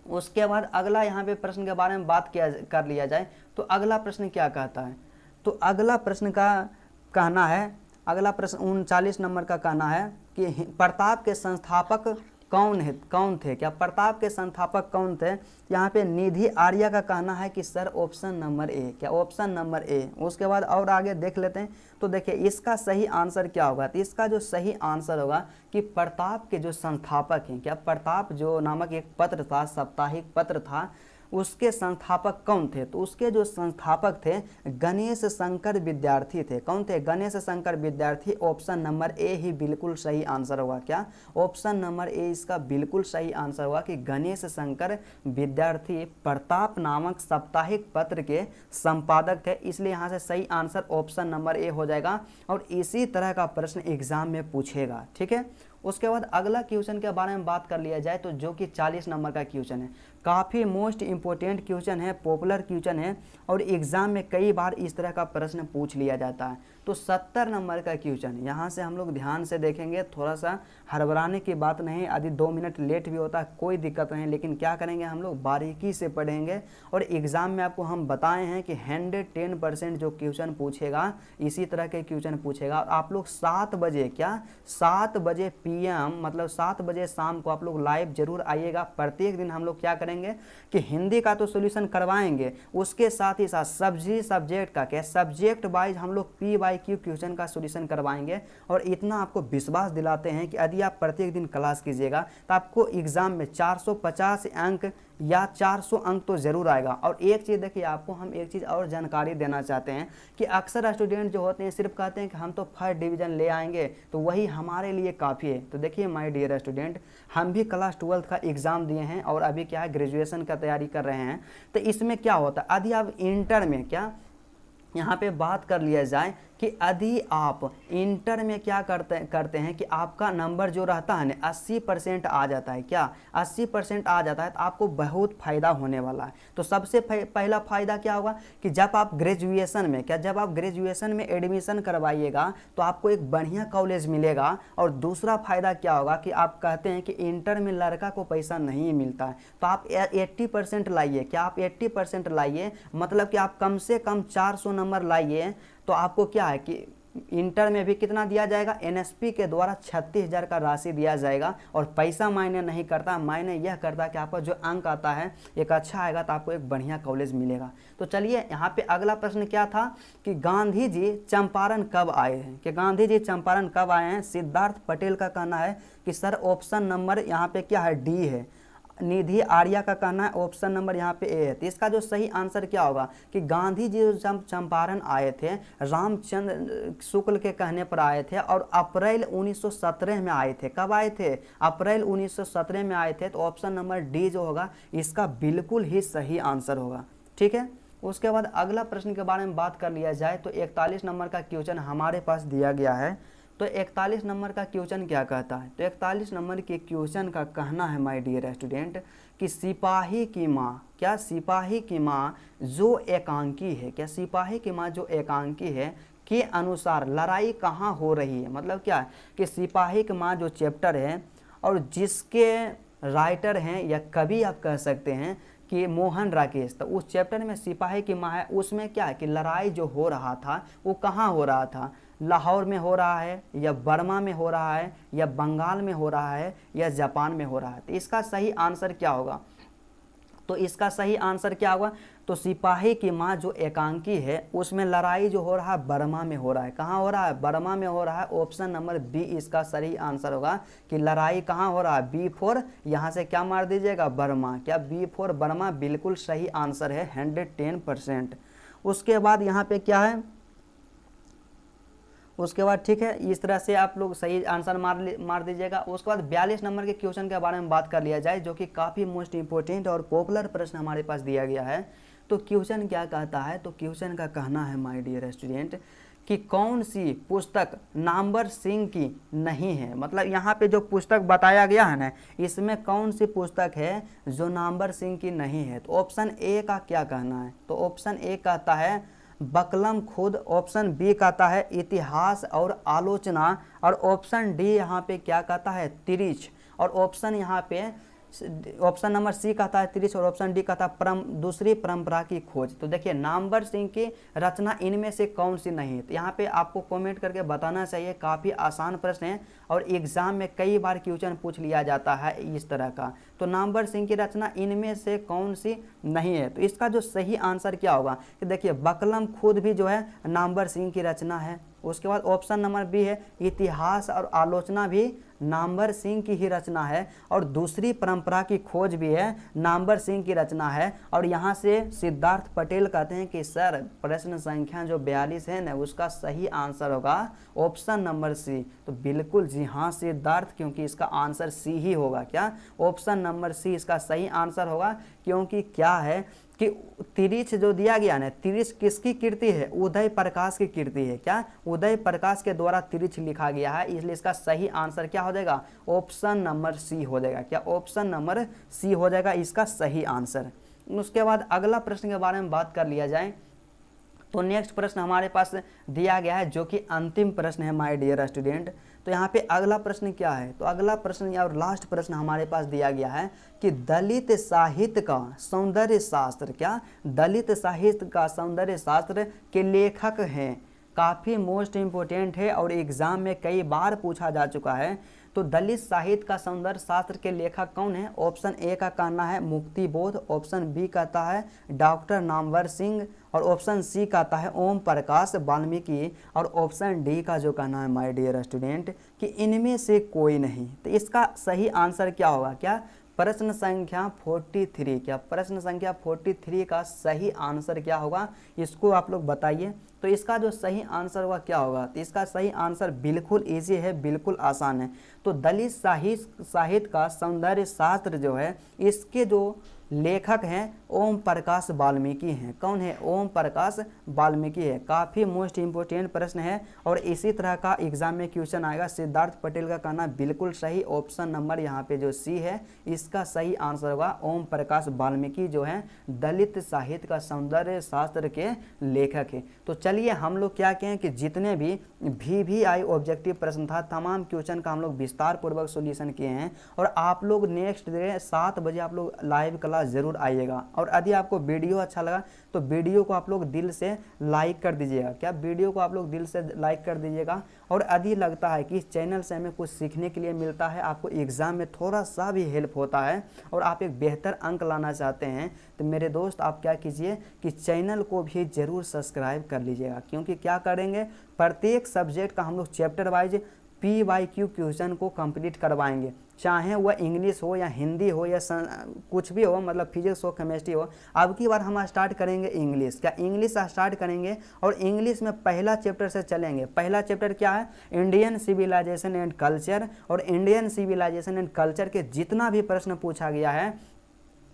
उसके बाद अगला यहाँ पे प्रश्न के बारे में बात कर लिया जाए तो अगला प्रश्न क्या कहता है। तो अगला प्रश्न का कहना है, अगला प्रश्न 39 नंबर का कहना है कि प्रताप के संस्थापक कौन थे। क्या प्रताप के संस्थापक कौन थे। यहाँ पे निधि आर्य का कहना है कि सर ऑप्शन नंबर ए। क्या ऑप्शन नंबर ए। उसके बाद और आगे देख लेते हैं तो देखिए इसका सही आंसर क्या होगा। तो इसका जो सही आंसर होगा कि प्रताप के जो संस्थापक हैं, क्या प्रताप जो नामक एक पत्र था, साप्ताहिक पत्र था, उसके संस्थापक कौन थे। तो उसके जो संस्थापक थे गणेश शंकर विद्यार्थी थे। कौन थे, गणेश शंकर विद्यार्थी। ऑप्शन नंबर ए ही बिल्कुल सही आंसर होगा। क्या ऑप्शन नंबर ए इसका बिल्कुल सही आंसर होगा कि गणेश शंकर विद्यार्थी प्रताप नामक साप्ताहिक पत्र के संपादक थे। इसलिए यहाँ से सही आंसर ऑप्शन नंबर ए हो जाएगा और इसी तरह का प्रश्न एग्जाम में पूछेगा। ठीक है। उसके बाद अगला क्वेश्चन के बारे में बात कर लिया जाए तो जो कि 40 नंबर का क्वेश्चन है, काफ़ी मोस्ट इम्पोर्टेंट क्वेश्चन है, पॉपुलर क्वेश्चन है और एग्जाम में कई बार इस तरह का प्रश्न पूछ लिया जाता है। तो 70 नंबर का क्वेश्चन यहाँ से हम लोग ध्यान से देखेंगे, थोड़ा सा हड़बड़ाने की बात नहीं, यदि 2 मिनट लेट भी होता है कोई दिक्कत नहीं, लेकिन क्या करेंगे हम लोग बारीकी से पढ़ेंगे। और एग्ज़ाम में आपको हम बताए हैं कि 110% जो क्वेश्चन पूछेगा इसी तरह के क्वेश्चन पूछेगा। और आप लोग 7 बजे, क्या 7 बजे PM मतलब 7 बजे शाम को आप लोग लाइव जरूर आइएगा। प्रत्येक दिन हम लोग क्या करेंगे कि हिंदी का तो सोल्यूशन करवाएंगे, उसके साथ ही साथ सब्जी सब्जेक्ट का क्या सब्जेक्ट वाइज हम लोग PYQ क्वेश्चन का सोल्यूशन करवाएंगे। और इतना आपको विश्वास दिलाते हैं कि यदि आप प्रत्येक दिन क्लास कीजिएगा तो आपको एग्जाम में 450 अंक या 400 अंक तो जरूर आएगा। और एक चीज़ देखिए, आपको हम एक चीज़ और जानकारी देना चाहते हैं कि अक्सर स्टूडेंट जो होते हैं सिर्फ कहते हैं कि हम तो फर्स्ट डिवीज़न ले आएंगे तो वही हमारे लिए काफ़ी है। तो देखिए माय डियर स्टूडेंट, हम भी क्लास 12 का एग्ज़ाम दिए हैं और अभी क्या है ग्रेजुएशन का तैयारी कर रहे हैं। तो इसमें क्या होता है, यदि आप इंटर में क्या यहाँ पे बात कर लिया जाए कि यदि आप इंटर में क्या करते हैं कि आपका नंबर जो रहता है ना 80% आ जाता है, क्या 80% आ जाता है, तो आपको बहुत फ़ायदा होने वाला है। तो सबसे पहला फ़ायदा क्या होगा कि जब आप ग्रेजुएशन में जब आप ग्रेजुएशन में एडमिशन करवाइएगा तो आपको एक बढ़िया कॉलेज मिलेगा। और दूसरा फ़ायदा क्या होगा कि आप कहते हैं कि इंटर में लड़का को पैसा नहीं मिलता है, तो आप 80% लाइए, क्या आप 80% लाइए, मतलब कि आप कम से कम 400 नंबर लाइए। तो आपको क्या है कि इंटर में भी कितना दिया जाएगा, NSP के द्वारा 36,000 का राशि दिया जाएगा। और पैसा मायने नहीं करता, मायने यह करता कि आपका जो अंक आता है एक अच्छा आएगा तो आपको एक बढ़िया कॉलेज मिलेगा। तो चलिए यहाँ पे अगला प्रश्न क्या था कि गांधी जी चंपारण कब आए हैं, कि गांधी जी चंपारण कब आए हैं। सिद्धार्थ पटेल का कहना है कि सर ऑप्शन नंबर यहाँ पे क्या है, D है। निधि आर्या का कहना है ऑप्शन नंबर यहाँ पे A है। तो इसका जो सही आंसर क्या होगा कि गांधी जी जब चंपारण आए थे रामचंद्र शुक्ल के कहने पर आए थे और अप्रैल 1917 में आए थे। कब आए थे, अप्रैल 1917 में आए थे। तो ऑप्शन नंबर D जो होगा इसका बिल्कुल ही सही आंसर होगा। ठीक है, उसके बाद अगला प्रश्न के बारे में बात कर लिया जाए तो 41 नंबर का क्वेश्चन हमारे पास दिया गया है। तो 41 नंबर का क्वेश्चन क्या कहता है, तो 41 नंबर के क्वेश्चन का कहना है माय डियर स्टूडेंट कि सिपाही की माँ, क्या सिपाही की माँ जो एकांकी है, क्या सिपाही की माँ जो एकांकी है के अनुसार लड़ाई कहाँ हो रही है। मतलब क्या है कि सिपाही की माँ जो चैप्टर है और जिसके राइटर हैं या कवि आप कह सकते हैं कि मोहन राकेश, तो उस चैप्टर में सिपाही की माँ है, उसमें क्या है कि लड़ाई जो हो रहा था वो कहाँ हो रहा था, लाहौर में हो रहा है या बर्मा में हो रहा है या बंगाल में हो रहा है या जापान में हो रहा है। तो इसका सही आंसर क्या होगा, तो इसका सही आंसर क्या होगा, तो सिपाही की माँ जो एकांकी है उसमें लड़ाई जो हो रहा है बर्मा में हो रहा है। कहाँ हो रहा है, बर्मा में हो रहा है। ऑप्शन नंबर B इसका सही आंसर होगा कि लड़ाई कहाँ हो रहा है, B4, यहाँ से क्या मार दीजिएगा बर्मा, क्या B4 बर्मा बिल्कुल सही आंसर है 110%। उसके बाद यहाँ पे क्या है, उसके बाद ठीक है इस तरह से आप लोग सही आंसर मार दीजिएगा। उसके बाद 42 नंबर के क्वेश्चन के बारे में बात कर लिया जाए जो कि काफ़ी मोस्ट इंपॉर्टेंट और पॉपुलर प्रश्न हमारे पास दिया गया है। तो क्वेश्चन क्या कहता है, तो क्वेश्चन का कहना है माय डियर स्टूडेंट कि कौन सी पुस्तक नामवर सिंह की नहीं है। मतलब यहाँ पे जो पुस्तक बताया गया है ना इसमें कौन सी पुस्तक है जो नामवर सिंह की नहीं है। तो ऑप्शन A का क्या कहना है, तो ऑप्शन A कहता है बकलम खुद, ऑप्शन B कहता है इतिहास और आलोचना, और ऑप्शन D यहाँ पे क्या कहता है तिरिच, और ऑप्शन यहाँ पे ऑप्शन नंबर C कहता है तिरिच और ऑप्शन D कहता है दूसरी परंपरा की खोज। तो देखिए नामवर सिंह की रचना इनमें से कौन सी नहीं है। तो यहाँ पे आपको कमेंट करके बताना चाहिए, काफ़ी आसान प्रश्न है और एग्जाम में कई बार क्वेश्चन पूछ लिया जाता है इस तरह का। तो नामवर सिंह की रचना इनमें से कौन सी नहीं है। तो इसका जो सही आंसर क्या होगा कि देखिए बकलम खुद भी जो है नामवर सिंह की रचना है। उसके बाद ऑप्शन नंबर B है इतिहास और आलोचना भी नामवर सिंह की ही रचना है, और दूसरी परंपरा की खोज भी है नामवर सिंह की रचना है। और यहाँ से सिद्धार्थ पटेल कहते हैं कि सर प्रश्न संख्या जो 42 है ना उसका सही आंसर होगा ऑप्शन नंबर C। तो बिल्कुल जी हाँ सिद्धार्थ, क्योंकि इसका आंसर C ही होगा। क्या ऑप्शन नंबर C इसका सही आंसर होगा, क्योंकि क्या है कि तिरिच जो दिया गया ना, तिरिच किसकी कृति है, उदय प्रकाश की कृति है। क्या उदय प्रकाश के द्वारा तिरिच लिखा गया है, इसलिए इसका सही आंसर क्या हो जाएगा, ऑप्शन नंबर C हो जाएगा। क्या ऑप्शन नंबर C हो जाएगा इसका सही आंसर। उसके बाद अगला प्रश्न के बारे में बात कर लिया जाए तो नेक्स्ट प्रश्न हमारे पास दिया गया है जो कि अंतिम प्रश्न है माय डियर स्टूडेंट। तो यहाँ पे अगला प्रश्न क्या है, तो अगला प्रश्न या और लास्ट प्रश्न हमारे पास दिया गया है कि दलित साहित्य का सौंदर्य शास्त्र, क्या दलित साहित्य का सौंदर्य शास्त्र के लेखक हैं। काफ़ी मोस्ट इम्पोर्टेंट है और एग्जाम में कई बार पूछा जा चुका है। तो दलित साहित्य का सौंदर्य शास्त्र के लेखक कौन है? ऑप्शन ए का कहना है मुक्ति बोध, ऑप्शन बी कहता है डॉक्टर नामवर सिंह, और ऑप्शन सी कहता है ओम प्रकाश वाल्मीकि, और ऑप्शन डी का जो कहना है माय डियर स्टूडेंट कि इनमें से कोई नहीं। तो इसका सही आंसर क्या होगा? क्या प्रश्न संख्या 43, क्या प्रश्न संख्या 43 का सही आंसर क्या होगा, इसको आप लोग बताइए। तो इसका जो सही आंसर होगा क्या होगा? तो इसका सही आंसर बिल्कुल इजी है, बिल्कुल आसान है। तो दलित साहित्य का सौंदर्य शास्त्र जो है इसके जो लेखक हैं ओम प्रकाश वाल्मीकि हैं। कौन है? ओम प्रकाश वाल्मीकि है। काफ़ी मोस्ट इंपोर्टेंट प्रश्न है और इसी तरह का एग्जाम में क्वेश्चन आएगा। सिद्धार्थ पटेल का कहना बिल्कुल सही, ऑप्शन नंबर यहाँ पे जो सी है इसका सही आंसर होगा ओम प्रकाश वाल्मीकि जो है दलित साहित्य का सौंदर्य शास्त्र के लेखक है। तो चलिए हम लोग क्या कहें कि जितने भी VVI ऑब्जेक्टिव प्रश्न था तमाम क्वेश्चन का हम लोग विस्तार पूर्वक सोल्यूशन किए हैं। और आप लोग नेक्स्ट डे 7 बजे आप लोग लाइव क्लास ज़रूर आइएगा। और यदि आपको वीडियो अच्छा लगा तो वीडियो को आप लोग दिल से लाइक कर दीजिएगा। क्या वीडियो को आप लोग दिल से लाइक कर दीजिएगा। और यदि लगता है कि इस चैनल से हमें कुछ सीखने के लिए मिलता है, आपको एग्ज़ाम में थोड़ा सा भी हेल्प होता है और आप एक बेहतर अंक लाना चाहते हैं, तो मेरे दोस्त आप क्या कीजिए कि चैनल को भी ज़रूर सब्सक्राइब कर लीजिएगा। क्योंकि क्या करेंगे, प्रत्येक सब्जेक्ट का हम लोग चैप्टर वाइज PYQ क्वेश्चन को कंप्लीट करवाएंगे, चाहे वह इंग्लिश हो या हिंदी हो या कुछ भी हो, मतलब फिजिक्स हो केमिस्ट्री हो। अब की बार हम स्टार्ट करेंगे इंग्लिश। क्या इंग्लिश स्टार्ट करेंगे और इंग्लिश में पहला चैप्टर से चलेंगे। पहला चैप्टर क्या है? Indian civilization and culture. और इंडियन सिविलाइजेशन एंड कल्चर के जितना भी प्रश्न पूछा गया है,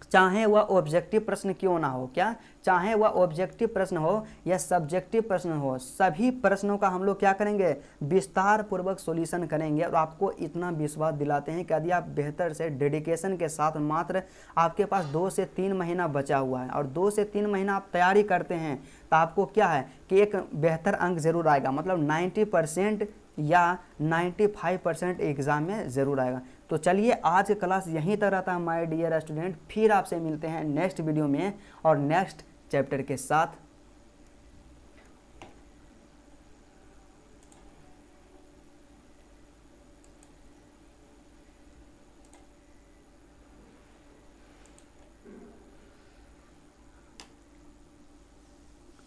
चाहे वह ऑब्जेक्टिव प्रश्न क्यों ना हो, क्या चाहे वह ऑब्जेक्टिव प्रश्न हो या सब्जेक्टिव प्रश्न हो, सभी प्रश्नों का हम लोग क्या करेंगे, विस्तार पूर्वक सॉल्यूशन करेंगे। और आपको इतना विश्वास दिलाते हैं कि यदि आप बेहतर से डेडिकेशन के साथ, मात्र आपके पास 2 से 3 महीना बचा हुआ है और 2 से 3 महीना आप तैयारी करते हैं, तो आपको क्या है कि एक बेहतर अंक जरूर आएगा। मतलब 90% या 95% एग्जाम में ज़रूर आएगा। तो चलिए आज की क्लास यहीं तक रहता है माय डियर स्टूडेंट। फिर आपसे मिलते हैं नेक्स्ट वीडियो में और नेक्स्ट चैप्टर के साथ।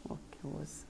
ओके बस।